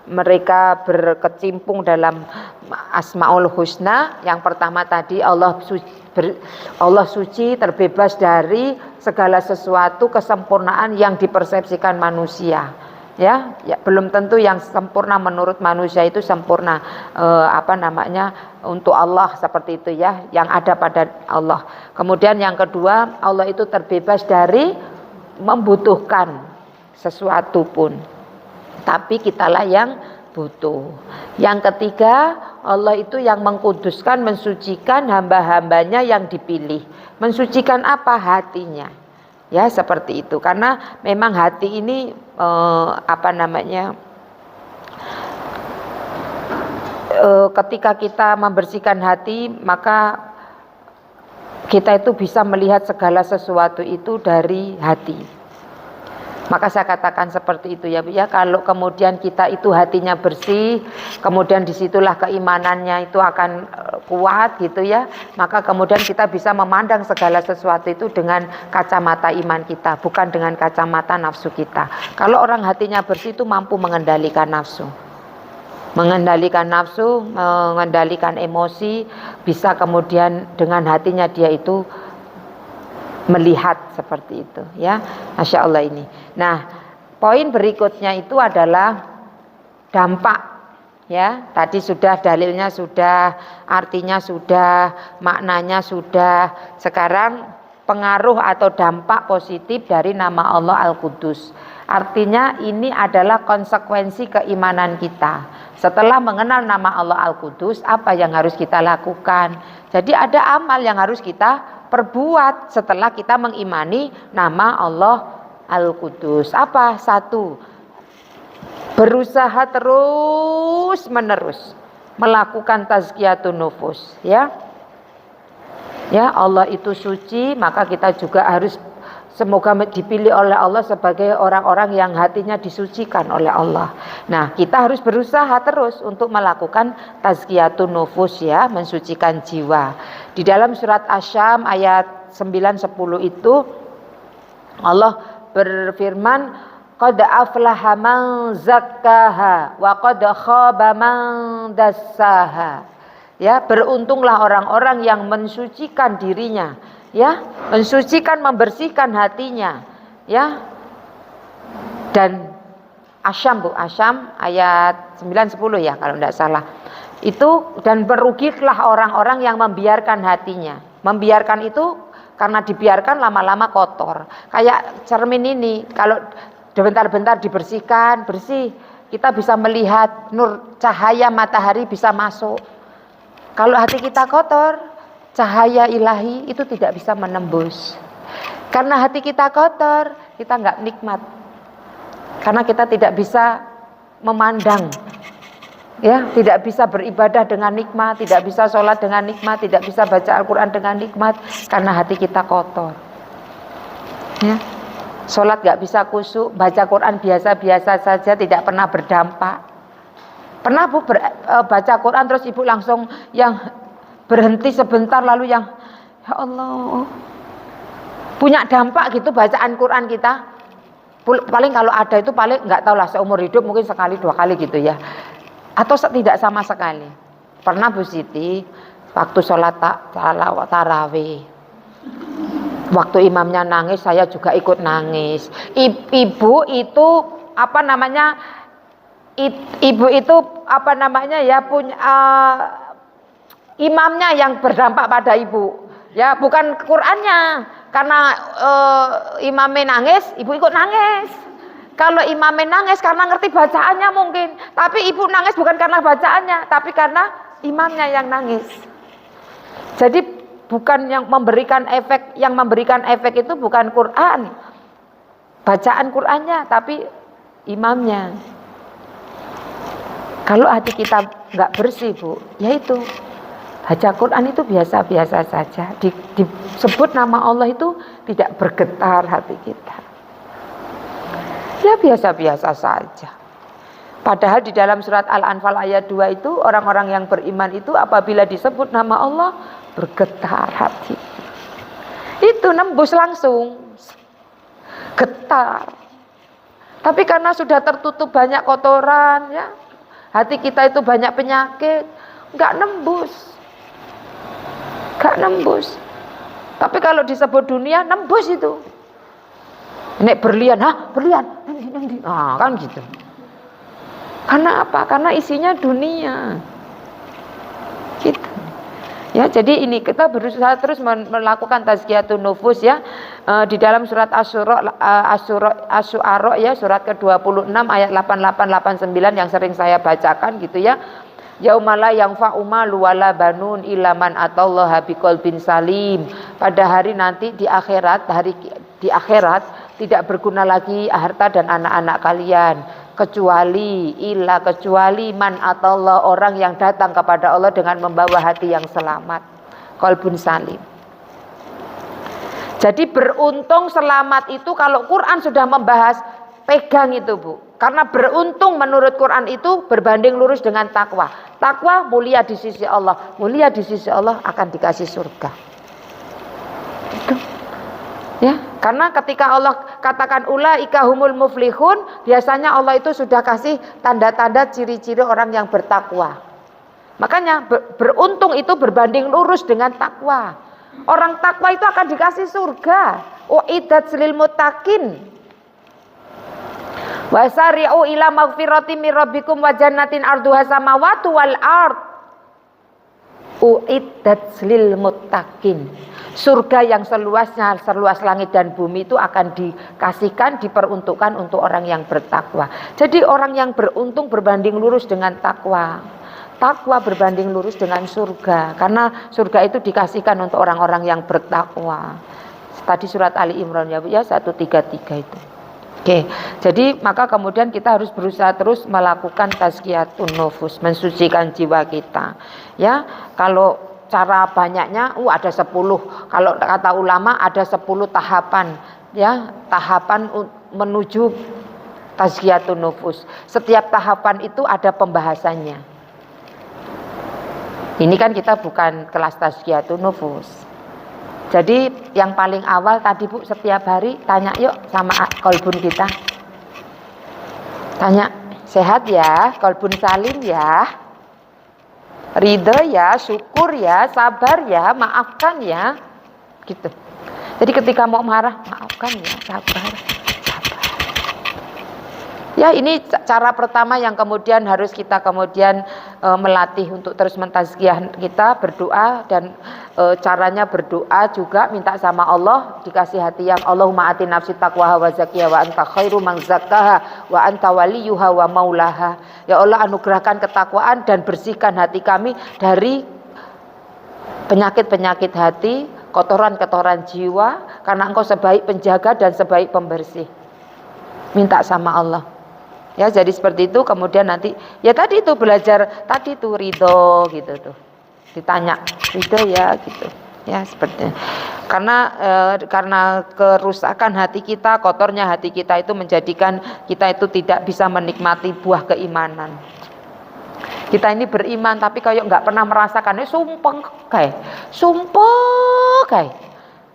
mereka berkecimpung dalam Asmaul Husna. Yang pertama tadi Allah suci, terbebas dari segala sesuatu kesempurnaan yang dipersepsikan manusia. Ya, belum tentu yang sempurna menurut manusia itu sempurna untuk Allah, seperti itu ya, yang ada pada Allah. Kemudian yang kedua, Allah itu terbebas dari membutuhkan sesuatu pun, tapi kitalah yang butuh. Yang ketiga, Allah itu yang mengkuduskan, mensucikan hamba-hambanya yang dipilih. Mensucikan apa? Hatinya. Ya, seperti itu. Karena memang hati ini ketika kita membersihkan hati, maka kita itu bisa melihat segala sesuatu itu dari hati. Maka saya katakan seperti itu ya Bu ya, kalau kemudian kita itu hatinya bersih, kemudian disitulah keimanannya itu akan kuat gitu ya, maka kemudian kita bisa memandang segala sesuatu itu dengan kacamata iman kita, bukan dengan kacamata nafsu kita. Kalau orang hatinya bersih itu mampu mengendalikan nafsu, mengendalikan emosi, bisa kemudian dengan hatinya dia itu melihat seperti itu ya. Masya Allah ini. Nah, poin berikutnya itu adalah dampak ya. Tadi sudah dalilnya, sudah artinya, sudah maknanya, sudah. Sekarang pengaruh atau dampak positif dari nama Allah Al-Quddus. Artinya ini adalah konsekuensi keimanan kita. Setelah mengenal nama Allah Al-Quddus, apa yang harus kita lakukan? Jadi ada amal yang harus kita perbuat setelah kita mengimani nama Allah Al-Quddus. Apa? 1, berusaha terus menerus melakukan tazkiyatun nufus ya. Ya, Allah itu suci, maka kita juga harus semoga dipilih oleh Allah sebagai orang-orang yang hatinya disucikan oleh Allah. Nah, kita harus berusaha terus untuk melakukan tazkiyatun nufus ya, mensucikan jiwa. Di dalam surat Asy-Syam ayat 9-10 itu Allah berfirman, qad aflaha man zakkaha wa qad khaba man dassaha. Ya, beruntunglah orang-orang yang mensucikan dirinya, ya, mensucikan, membersihkan hatinya, ya. Dan Asy-Syam ayat 9-10 ya kalau tidak salah. Itu, dan berugilah orang-orang yang membiarkan hatinya. Membiarkan itu karena dibiarkan lama-lama kotor. Kayak cermin ini, kalau bentar-bentar dibersihkan, bersih, kita bisa melihat nur cahaya matahari bisa masuk. Kalau hati kita kotor, cahaya ilahi itu tidak bisa menembus. Karena hati kita kotor, kita nggak nikmat. Karena kita tidak bisa memandang, ya, tidak bisa beribadah dengan nikmat, tidak bisa sholat dengan nikmat, tidak bisa baca Al-Quran dengan nikmat, karena hati kita kotor. Ya, sholat nggak bisa khusyuk, baca Quran biasa-biasa saja, tidak pernah berdampak. Pernah Bu baca Quran terus Ibu langsung yang berhenti sebentar lalu yang ya Allah, punya dampak gitu bacaan Quran kita? Paling kalau ada itu paling nggak tahu lah, seumur hidup mungkin sekali 2 kali gitu ya, atau tidak sama sekali. Pernah Bu Siti waktu sholat tarawih, waktu imamnya nangis saya juga ikut nangis. Ibu itu punya imamnya yang berdampak pada ibu ya, bukan Qurannya. Karena imamnya nangis, ibu ikut nangis. Kalau imamnya nangis karena ngerti bacaannya mungkin, tapi ibu nangis bukan karena bacaannya, tapi karena imamnya yang nangis. Jadi bukan yang memberikan efek itu bukan Quran, bacaan Qurannya, tapi imamnya. Kalau hati kita nggak bersih, Bu, yaitu baca Quran itu biasa-biasa saja. Disebut nama Allah itu tidak bergetar hati kita. Ya biasa-biasa saja. Padahal di dalam surat Al-Anfal ayat 2 itu orang-orang yang beriman itu apabila disebut nama Allah bergetar hati. Itu nembus langsung. Getar. Tapi karena sudah tertutup banyak kotoran ya, hati kita itu banyak penyakit, nggak nembus. Nggak nembus. Tapi kalau disebut dunia, nembus itu. Nek berlian, berlian. Kan gitu. Karena apa? Karena isinya dunia. Gitu. Ya, jadi ini kita berusaha terus melakukan tazkiyatun nufus ya. Di dalam surat Asy-Syu'ara ya, surat ke-26 ayat 88 89 yang sering saya bacakan gitu ya. Yaumala yang fa'umalu wala banun illa man atallaha biqalbin salim. Pada hari nanti di akhirat, tidak berguna lagi harta dan anak-anak kalian kecuali man atallah, orang yang datang kepada Allah dengan membawa hati yang selamat, qalbun salim. Jadi beruntung selamat itu kalau Quran sudah membahas, pegang itu Bu. Karena beruntung menurut Quran itu berbanding lurus dengan takwa. Takwa mulia di sisi Allah, mulia di sisi Allah akan dikasih surga. Itu. Ya, karena ketika Allah katakan ulaika humul muflihun, biasanya Allah itu sudah kasih tanda-tanda ciri-ciri orang yang bertakwa. Makanya beruntung itu berbanding lurus dengan takwa. Orang takwa itu akan dikasih surga. Uiddat lil muttaqin. Wasari'u ila magfiratin mir rabbikum wa jannatin arduha samawati wal ard. Uiddat lil muttaqin. Surga yang seluasnya, seluas langit dan bumi itu akan dikasihkan, diperuntukkan untuk orang yang bertakwa. Jadi orang yang beruntung berbanding lurus dengan takwa. Takwa berbanding lurus dengan surga. Karena surga itu dikasihkan untuk orang-orang yang bertakwa. Tadi surat Ali Imran ya 133 itu. Oke, jadi maka kemudian kita harus berusaha terus melakukan tazkiyatun nufus, mensucikan jiwa kita. Ya, kalau cara banyaknya ada 10. Kalau kata ulama ada 10 tahapan ya, tahapan menuju tazkiyatun nufus. Setiap tahapan itu ada pembahasannya. Ini kan kita bukan kelas tazkiyatun nufus. Jadi yang paling awal tadi Bu, setiap hari tanya yuk sama kolbun kita. Tanya, sehat ya, kolbun salim ya, ridho ya, syukur ya, sabar ya, maafkan ya, gitu. Jadi ketika mau marah, maafkan ya, sabar. Ya, ini cara pertama yang kemudian harus kita kemudian melatih untuk terus mentazkiyah kita, berdoa dan caranya berdoa juga minta sama Allah dikasih hati yang Allahumma ati nafsi taqwaha wa zakiyah wa anta khairu man zakkaha wa anta waliyuha wa maulaha. Ya Allah, anugerahkan ketakwaan dan bersihkan hati kami dari penyakit-penyakit hati, kotoran-kotoran jiwa, karena Engkau sebaik penjaga dan sebaik pembersih. Minta sama Allah. Ya, jadi seperti itu. Kemudian nanti ya tadi itu belajar tadi itu ridho gitu tuh. Ditanya ridho ya gitu. Ya seperti karena kerusakan hati kita, kotornya hati kita itu menjadikan kita itu tidak bisa menikmati buah keimanan. Kita ini beriman tapi kayak nggak pernah merasakannya, sumpah kayak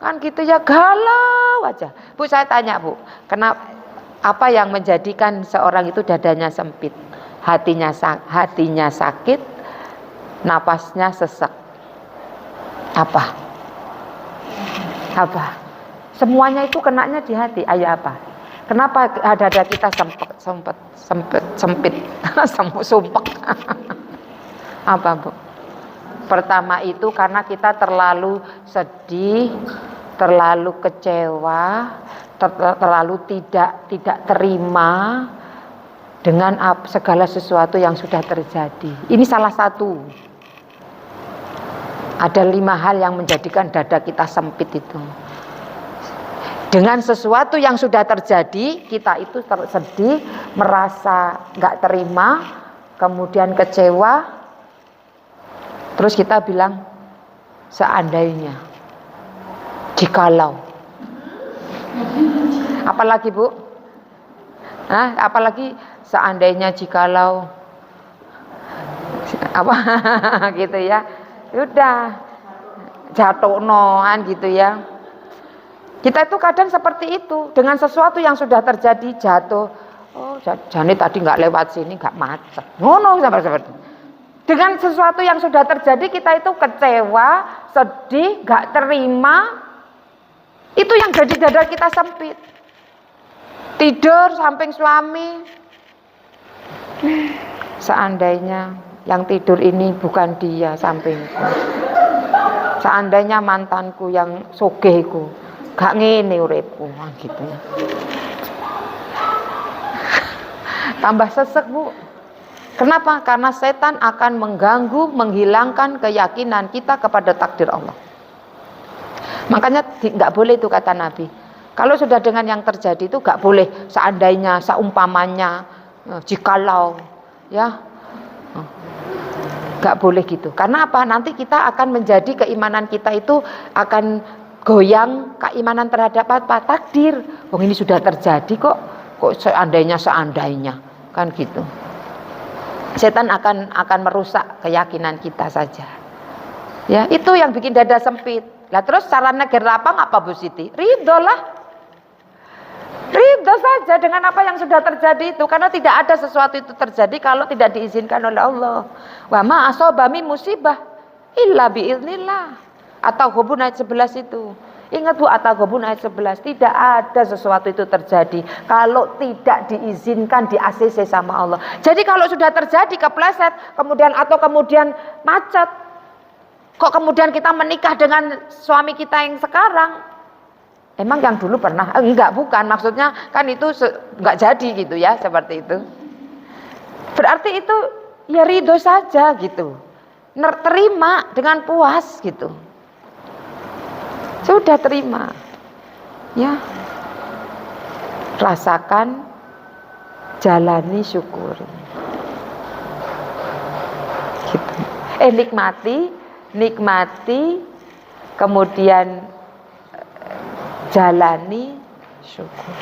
kan gitu ya, galau aja. Bu, saya tanya Bu, kenapa? Apa yang menjadikan seorang itu dadanya sempit, hatinya sakit, napasnya sesek? Apa? Semuanya itu kenanya di hati. Ayo apa? Kenapa dada kita sempit, sumpek? Apa Bu? Pertama itu karena kita terlalu sedih, terlalu kecewa, terlalu tidak terima dengan segala sesuatu yang sudah terjadi. Ini salah satu. Ada 5 hal yang menjadikan dada kita sempit itu. Dengan sesuatu yang sudah terjadi, kita itu sedih, merasa nggak terima, kemudian kecewa, terus kita bilang seandainya, jikalau. Apalagi Bu? Apalagi seandainya jikalau apa gitu ya. Udah jatuh noan gitu ya. Kita itu kadang seperti itu dengan sesuatu yang sudah terjadi jatuh. Oh, Jani tadi nggak lewat sini nggak macet. Ngono seperti. Dengan sesuatu yang sudah terjadi kita itu kecewa, sedih, nggak terima. Itu yang jadi dada kita sempit. Tidur samping suami. Seandainya yang tidur ini bukan dia sampingku. Seandainya mantanku yang sugihku, gak ngene uripku gitu ya. Tambah sesek Bu. Kenapa? Karena setan akan mengganggu, menghilangkan keyakinan kita kepada takdir Allah. Makanya nggak boleh itu kata Nabi. Kalau sudah dengan yang terjadi itu nggak boleh seandainya, seumpamanya, jikalau, ya, nggak boleh gitu. Karena apa? Nanti kita akan menjadi keimanan kita itu akan goyang keimanan terhadap apa? Takdir. Oh ini sudah terjadi kok seandainya kan gitu. Setan akan merusak keyakinan kita saja. Ya itu yang bikin dada sempit. Lah terus caranya gerapang apa Bu Siti? Ridho lah. Ridho saja dengan apa yang sudah terjadi itu, karena tidak ada sesuatu itu terjadi kalau tidak diizinkan oleh Allah. Wa ma asaba min musibah illa biiznillah. At-Taghabun ayat 11 itu. Ingat Bu, At-Taghabun ayat 11, tidak ada sesuatu itu terjadi kalau tidak diizinkan di ACC sama Allah. Jadi kalau sudah terjadi kepleset, kemudian macet, kok kemudian kita menikah dengan suami kita yang sekarang? Emang yang dulu pernah? Enggak, bukan. Maksudnya kan itu enggak jadi gitu ya, seperti itu. Berarti itu ya ridho saja gitu. Terima dengan puas gitu. Sudah terima. Ya. Rasakan, jalani, syukuri. Gitu. Nikmati, kemudian jalani, syukur.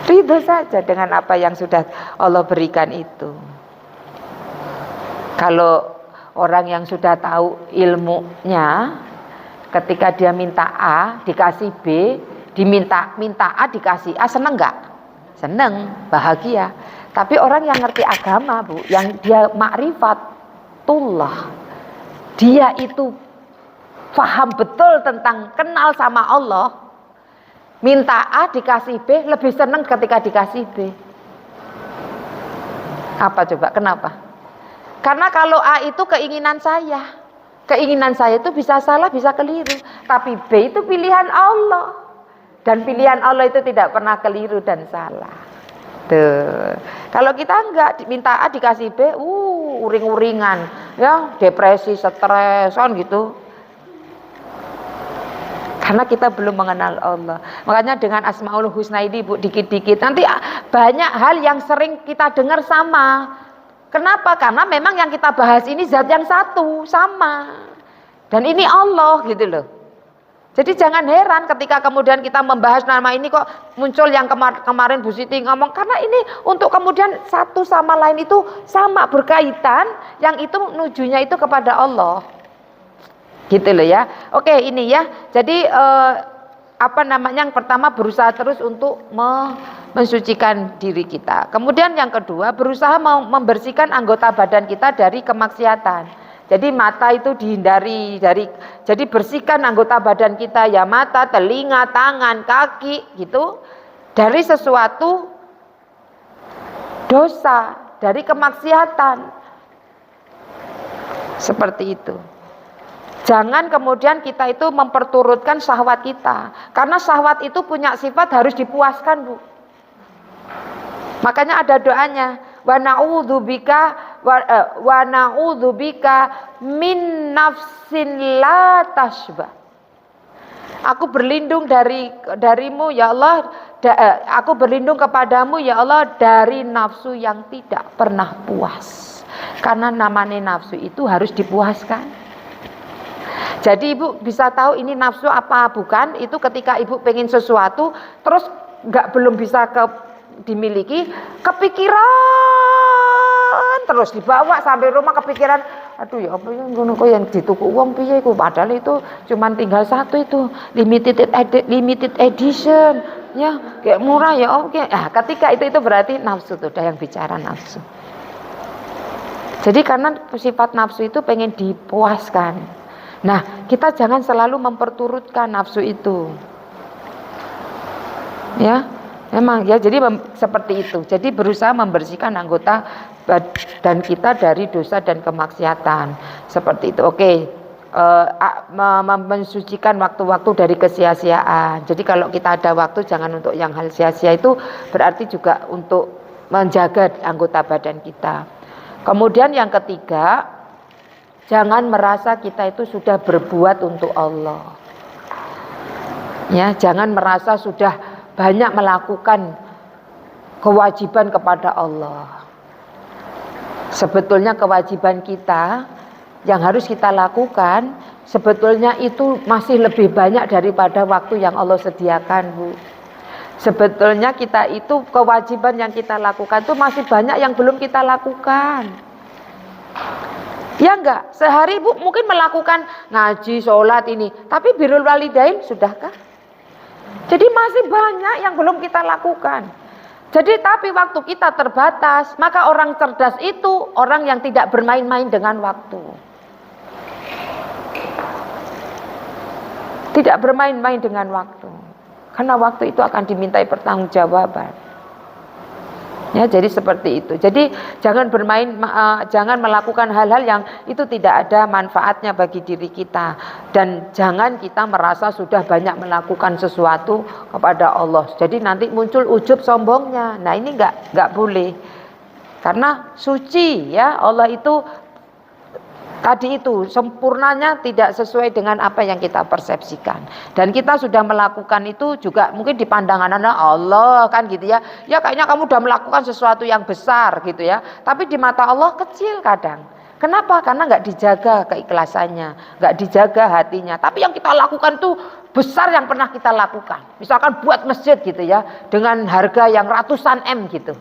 Ridho saja dengan apa yang sudah Allah berikan itu. Kalau orang yang sudah tahu ilmunya, ketika dia minta A dikasih B, minta A dikasih A, seneng nggak? Seneng, bahagia. Tapi orang yang ngerti agama Bu, yang dia ma'rifatullah, dia itu paham betul tentang kenal sama Allah, minta A dikasih B, lebih senang ketika dikasih B. Apa coba? Kenapa? Karena kalau A itu keinginan saya itu bisa salah, bisa keliru. Tapi B itu pilihan Allah, dan pilihan Allah itu tidak pernah keliru dan salah. Tuh. Kalau kita enggak, minta A dikasih B, uring-uringan, ya, depresi, stres, gitu. Karena kita belum mengenal Allah. Makanya dengan Asmaul Husna ini Bu, dikit-dikit nanti banyak hal yang sering kita dengar sama. Kenapa? Karena memang yang kita bahas ini zat yang satu, sama. Dan ini Allah gitu loh. Jadi jangan heran ketika kemudian kita membahas nama ini kok muncul yang kemarin Bu Siti ngomong, karena ini untuk kemudian satu sama lain itu sama berkaitan, yang itu nujunya itu kepada Allah. Gitu loh ya. Oke, ini ya. Jadi yang pertama berusaha terus untuk mensucikan diri kita. Kemudian yang kedua, berusaha membersihkan anggota badan kita dari kemaksiatan. Jadi mata itu dihindari jadi bersihkan anggota badan kita ya, mata, telinga, tangan, kaki gitu, dari sesuatu dosa, dari kemaksiatan. Seperti itu. Jangan kemudian kita itu memperturutkan syahwat kita, karena syahwat itu punya sifat harus dipuaskan Bu. Makanya ada doanya, wa na'udzubika min nafsin la tashba. Aku berlindung darimu ya Allah aku berlindung kepadamu ya Allah dari nafsu yang tidak pernah puas. Karena namanya nafsu itu harus dipuaskan. Jadi ibu bisa tahu ini nafsu apa bukan, itu ketika ibu pengen sesuatu terus belum bisa dimiliki, kepikiran terus dibawa sampai rumah, kepikiran aduh ya apa ya ngono kok yang dituku uang piye iku, padahal itu cuman tinggal satu itu limited edition ya, kayak murah ya oke. Ketika itu berarti nafsu tuh, udah yang bicara nafsu. Jadi karena sifat nafsu itu pengen dipuaskan. Nah, kita jangan selalu memperturutkan nafsu itu. Ya, memang ya, jadi seperti itu. Jadi berusaha membersihkan anggota badan kita dari dosa dan kemaksiatan. Seperti itu. Oke. Mensucikan waktu-waktu dari kesia-siaan. Jadi kalau kita ada waktu jangan untuk yang hal sia-sia, itu berarti juga untuk menjaga anggota badan kita. Kemudian yang ketiga, jangan merasa kita itu sudah berbuat untuk Allah. Ya, jangan merasa sudah banyak melakukan kewajiban kepada Allah. Sebetulnya kewajiban kita yang harus kita lakukan sebetulnya itu masih lebih banyak daripada waktu yang Allah sediakan, Bu. Sebetulnya kita itu kewajiban yang kita lakukan itu masih banyak yang belum kita lakukan. Ya enggak? Sehari Ibu mungkin melakukan ngaji, sholat ini, tapi birrul walidain sudahkah? Jadi masih banyak yang belum kita lakukan. Jadi tapi waktu kita terbatas, maka orang cerdas itu orang yang tidak bermain-main dengan waktu. Tidak bermain-main dengan waktu. Karena waktu itu akan dimintai pertanggungjawaban. Ya, jadi seperti itu. Jadi jangan jangan melakukan hal-hal yang itu tidak ada manfaatnya bagi diri kita, dan jangan kita merasa sudah banyak melakukan sesuatu kepada Allah. Jadi nanti muncul ujub sombongnya. Nah, ini enggak boleh. Karena suci ya, Allah itu tadi itu sempurnanya tidak sesuai dengan apa yang kita persepsikan. Dan kita sudah melakukan itu juga mungkin di pandangan Allah kan gitu ya. Ya kayaknya kamu sudah melakukan sesuatu yang besar gitu ya. Tapi di mata Allah kecil kadang. Kenapa? Karena nggak dijaga keikhlasannya, nggak dijaga hatinya. Tapi yang kita lakukan tuh besar yang pernah kita lakukan. Misalkan buat masjid gitu ya, dengan harga yang ratusan M gitu.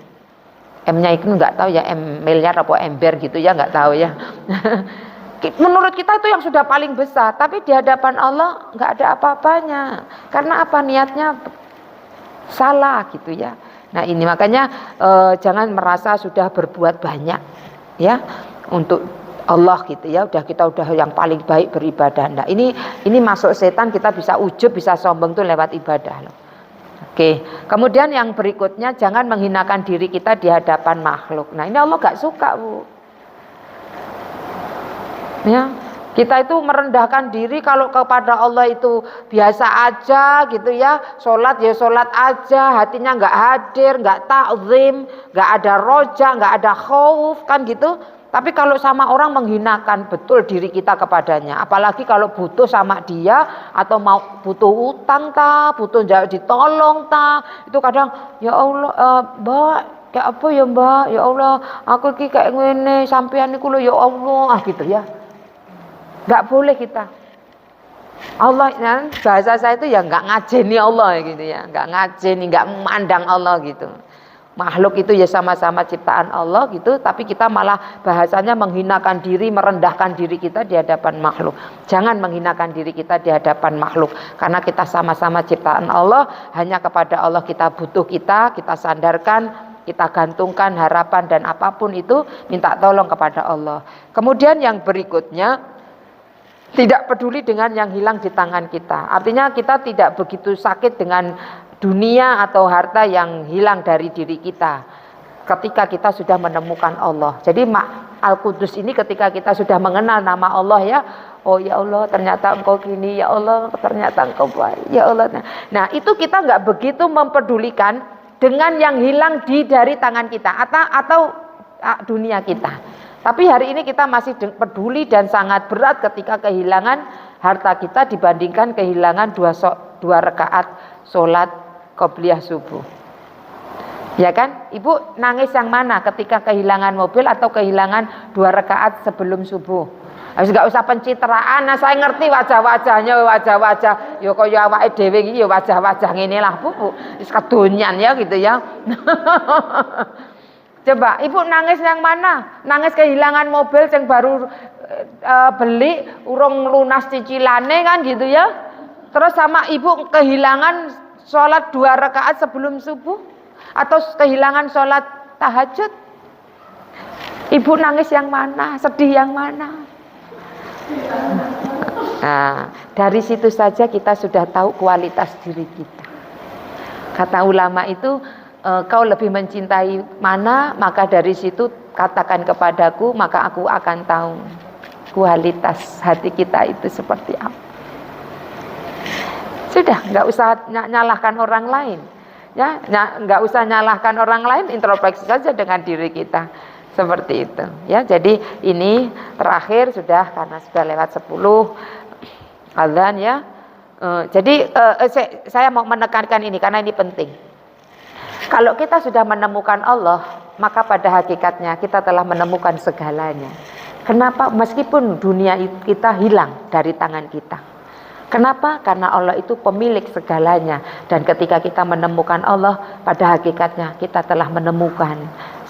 M-nya itu nggak tahu ya, M miliar apa ember gitu ya, nggak tahu ya. Menurut kita itu yang sudah paling besar, tapi di hadapan Allah nggak ada apa-apanya. Karena apa? Niatnya salah gitu ya. Nah ini makanya jangan merasa sudah berbuat banyak ya untuk Allah gitu ya. Kita udah yang paling baik beribadah. Nah ini masuk setan, kita bisa ujub, bisa sombong tuh lewat ibadah loh. Oke, kemudian yang berikutnya jangan menghinakan diri kita di hadapan makhluk. Nah ini Allah gak suka, Bu. Ya, kita itu merendahkan diri kalau kepada Allah itu biasa aja gitu ya. Sholat ya sholat aja, hatinya gak hadir, gak ta'zim, gak ada roja, gak ada khauf kan gitu. Tapi kalau sama orang menghinakan betul diri kita kepadanya, apalagi kalau butuh sama dia atau mau butuh utang butuh ditolong itu kadang ya Allah, Mbak, kayak apa ya Mbak? Ya Allah, aku iki kayak ngene, sampean niku lho ya Allah, gitu ya. Enggak boleh kita. Allah ya, bahasa saya itu ya enggak ngajeni Allah gitu ya, enggak ngajeni, enggak memandang Allah gitu. Makhluk itu ya sama-sama ciptaan Allah gitu, tapi kita malah bahasanya menghinakan diri, merendahkan diri kita di hadapan makhluk. Jangan menghinakan diri kita di hadapan makhluk, karena kita sama-sama ciptaan Allah. Hanya kepada Allah kita butuh, kita sandarkan, kita gantungkan harapan, dan apapun itu minta tolong kepada Allah. Kemudian yang berikutnya, tidak peduli dengan yang hilang di tangan kita. Artinya kita tidak begitu sakit dengan dunia atau harta yang hilang dari diri kita ketika kita sudah menemukan Allah. Jadi Al-Qudus ini ketika kita sudah mengenal nama Allah ya, oh ya Allah ternyata engkau gini, ya Allah ternyata engkau baik, ya Allah. Nah itu kita nggak begitu mempedulikan dengan yang hilang dari tangan kita atau dunia kita. Tapi hari ini kita masih peduli dan sangat berat ketika kehilangan harta kita dibandingkan kehilangan dua rakaat sholat qobliyah subuh. Ya kan? Ibu nangis yang mana ketika kehilangan mobil atau kehilangan 2 rakaat sebelum subuh? Harus nggak usah pencitraan. Nah, saya ngerti wajah-wajahnya, wajah-wajah. Yo kaya awake dhewe iki yo wajah-wajah ngene lah, Bu. Wis kedonyan ya gitu ya. Coba ibu nangis yang mana? Nangis kehilangan mobil yang baru beli, urung lunas cicilane kan gitu ya. Terus sama ibu kehilangan sholat 2 rakaat sebelum subuh, atau kehilangan sholat tahajud. Ibu nangis yang mana? Sedih yang mana? Nah, dari situ saja kita sudah tahu kualitas diri kita. Kata ulama itu, kau lebih mencintai mana, maka dari situ katakan kepadaku, maka aku akan tahu kualitas hati kita itu seperti apa. Sudah, nggak usah nyalahkan orang lain, ya, nggak usah nyalahkan orang lain, introspeksi saja dengan diri kita. Seperti itu ya. Jadi ini terakhir sudah, karena sudah lewat 10 azan ya. Jadi saya mau menekankan ini karena ini penting. Kalau kita sudah menemukan Allah, maka pada hakikatnya kita telah menemukan segalanya. Kenapa? Meskipun dunia kita hilang dari tangan kita. Kenapa? Karena Allah itu pemilik segalanya. Dan ketika kita menemukan Allah, pada hakikatnya kita telah menemukan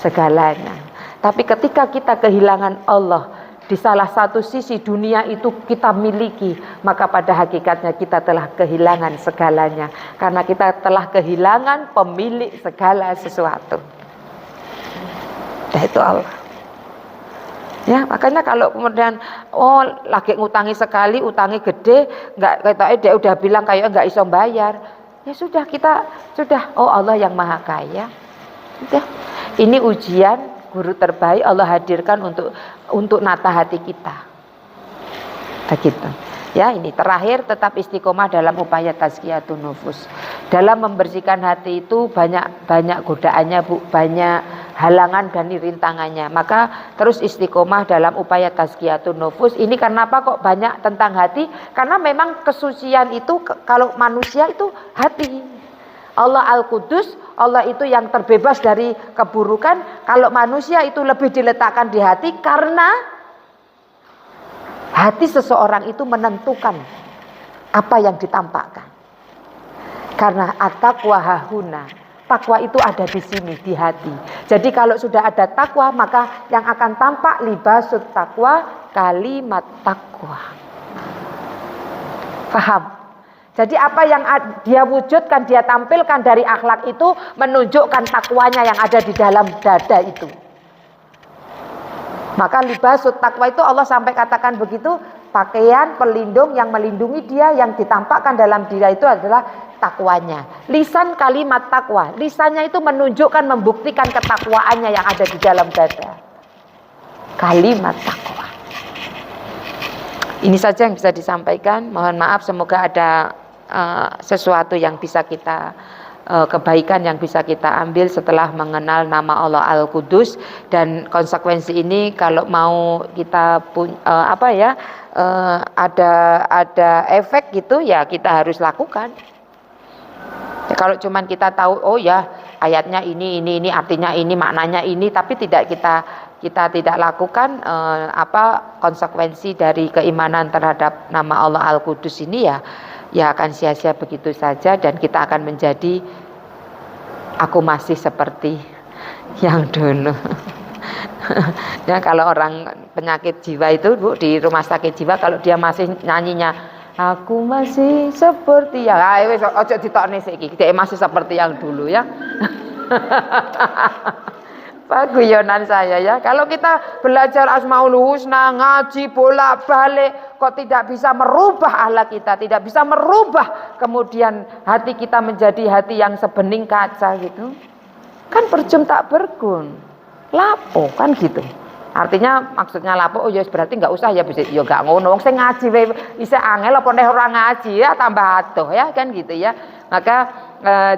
segalanya. Tapi ketika kita kehilangan Allah, di salah satu sisi dunia itu kita miliki, maka pada hakikatnya kita telah kehilangan segalanya. Karena kita telah kehilangan pemilik segala sesuatu. Itu Allah. Ya, makanya kalau kemudian lagi ngutangi sekali, utangi gede, nggak kayaknya dia udah bilang kayak nggak iso bayar. Ya sudah, kita sudah, Allah yang maha kaya. Sudah. Ini ujian guru terbaik Allah hadirkan untuk nata hati kita. Begitu. Ya, ini terakhir, tetap istiqomah dalam upaya tazkiyatun nufus. Dalam membersihkan hati itu banyak godaannya, Bu, banyak halangan dan rintangannya. Maka terus istiqomah dalam upaya tazkiyatun nufus. Ini kenapa kok banyak tentang hati? Karena memang kesucian itu kalau manusia itu hati. Allah Al-Qudus, Allah itu yang terbebas dari keburukan. Kalau manusia itu lebih diletakkan di hati, karena hati seseorang itu menentukan apa yang ditampakkan. Karena at-taqwa hahuna, takwa itu ada di sini, di hati. Jadi kalau sudah ada takwa, maka yang akan tampak libasut takwa, kalimat takwa. Paham? Jadi apa yang dia wujudkan, dia tampilkan dari akhlak itu menunjukkan takwanya yang ada di dalam dada itu. Maka libasut takwa itu Allah sampai katakan begitu, pakaian pelindung yang melindungi dia, yang ditampakkan dalam diri itu adalah takwanya. Lisan kalimat takwa, lisannya itu menunjukkan, membuktikan ketakwaannya yang ada di dalam dada. Kalimat takwa. Ini saja yang bisa disampaikan. Mohon maaf, semoga ada sesuatu yang bisa kita kebaikan yang bisa kita ambil setelah mengenal nama Allah Al-Qudus. Dan konsekuensi ini kalau mau kita ada efek gitu ya, kita harus lakukan. Ya, kalau cuman kita tahu ayatnya ini artinya ini, maknanya ini, tapi tidak kita tidak lakukan konsekuensi dari keimanan terhadap nama Allah Al-Qudus ini, ya akan sia-sia begitu saja, dan kita akan menjadi aku masih seperti yang dulu. Ya, kalau orang penyakit jiwa itu, Bu, di rumah sakit jiwa, kalau dia masih nyanyinya aku masih seperti yang wis ojo ditokne saiki, dia masih seperti yang dulu ya. Paguyonan saya ya, kalau kita belajar Asmaul Husna, ngaji bolak-balik, kok tidak bisa merubah akhlak kita, tidak bisa merubah kemudian hati kita menjadi hati yang sebening kaca gitu, kan percuma tak bergun, lapo kan gitu. Artinya maksudnya lapo, ya berarti nggak usah ya, bisa ya nggak ngono, wong sing ngaji bisa angel apa nek ora ngaji ya tambah adoh ya kan gitu ya. Maka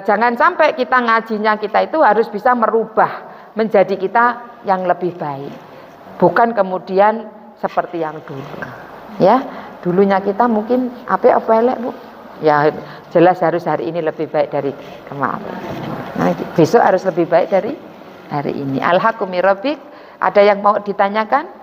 jangan sampai kita ngajinya kita itu harus bisa merubah menjadi kita yang lebih baik, bukan kemudian seperti yang dulu ya. Dulunya kita mungkin apa elek, Bu, Ya jelas harus hari ini lebih baik dari kemarin. Nah, besok harus lebih baik dari hari ini. Alhaqu mir rabbik. Ada yang mau ditanyakan?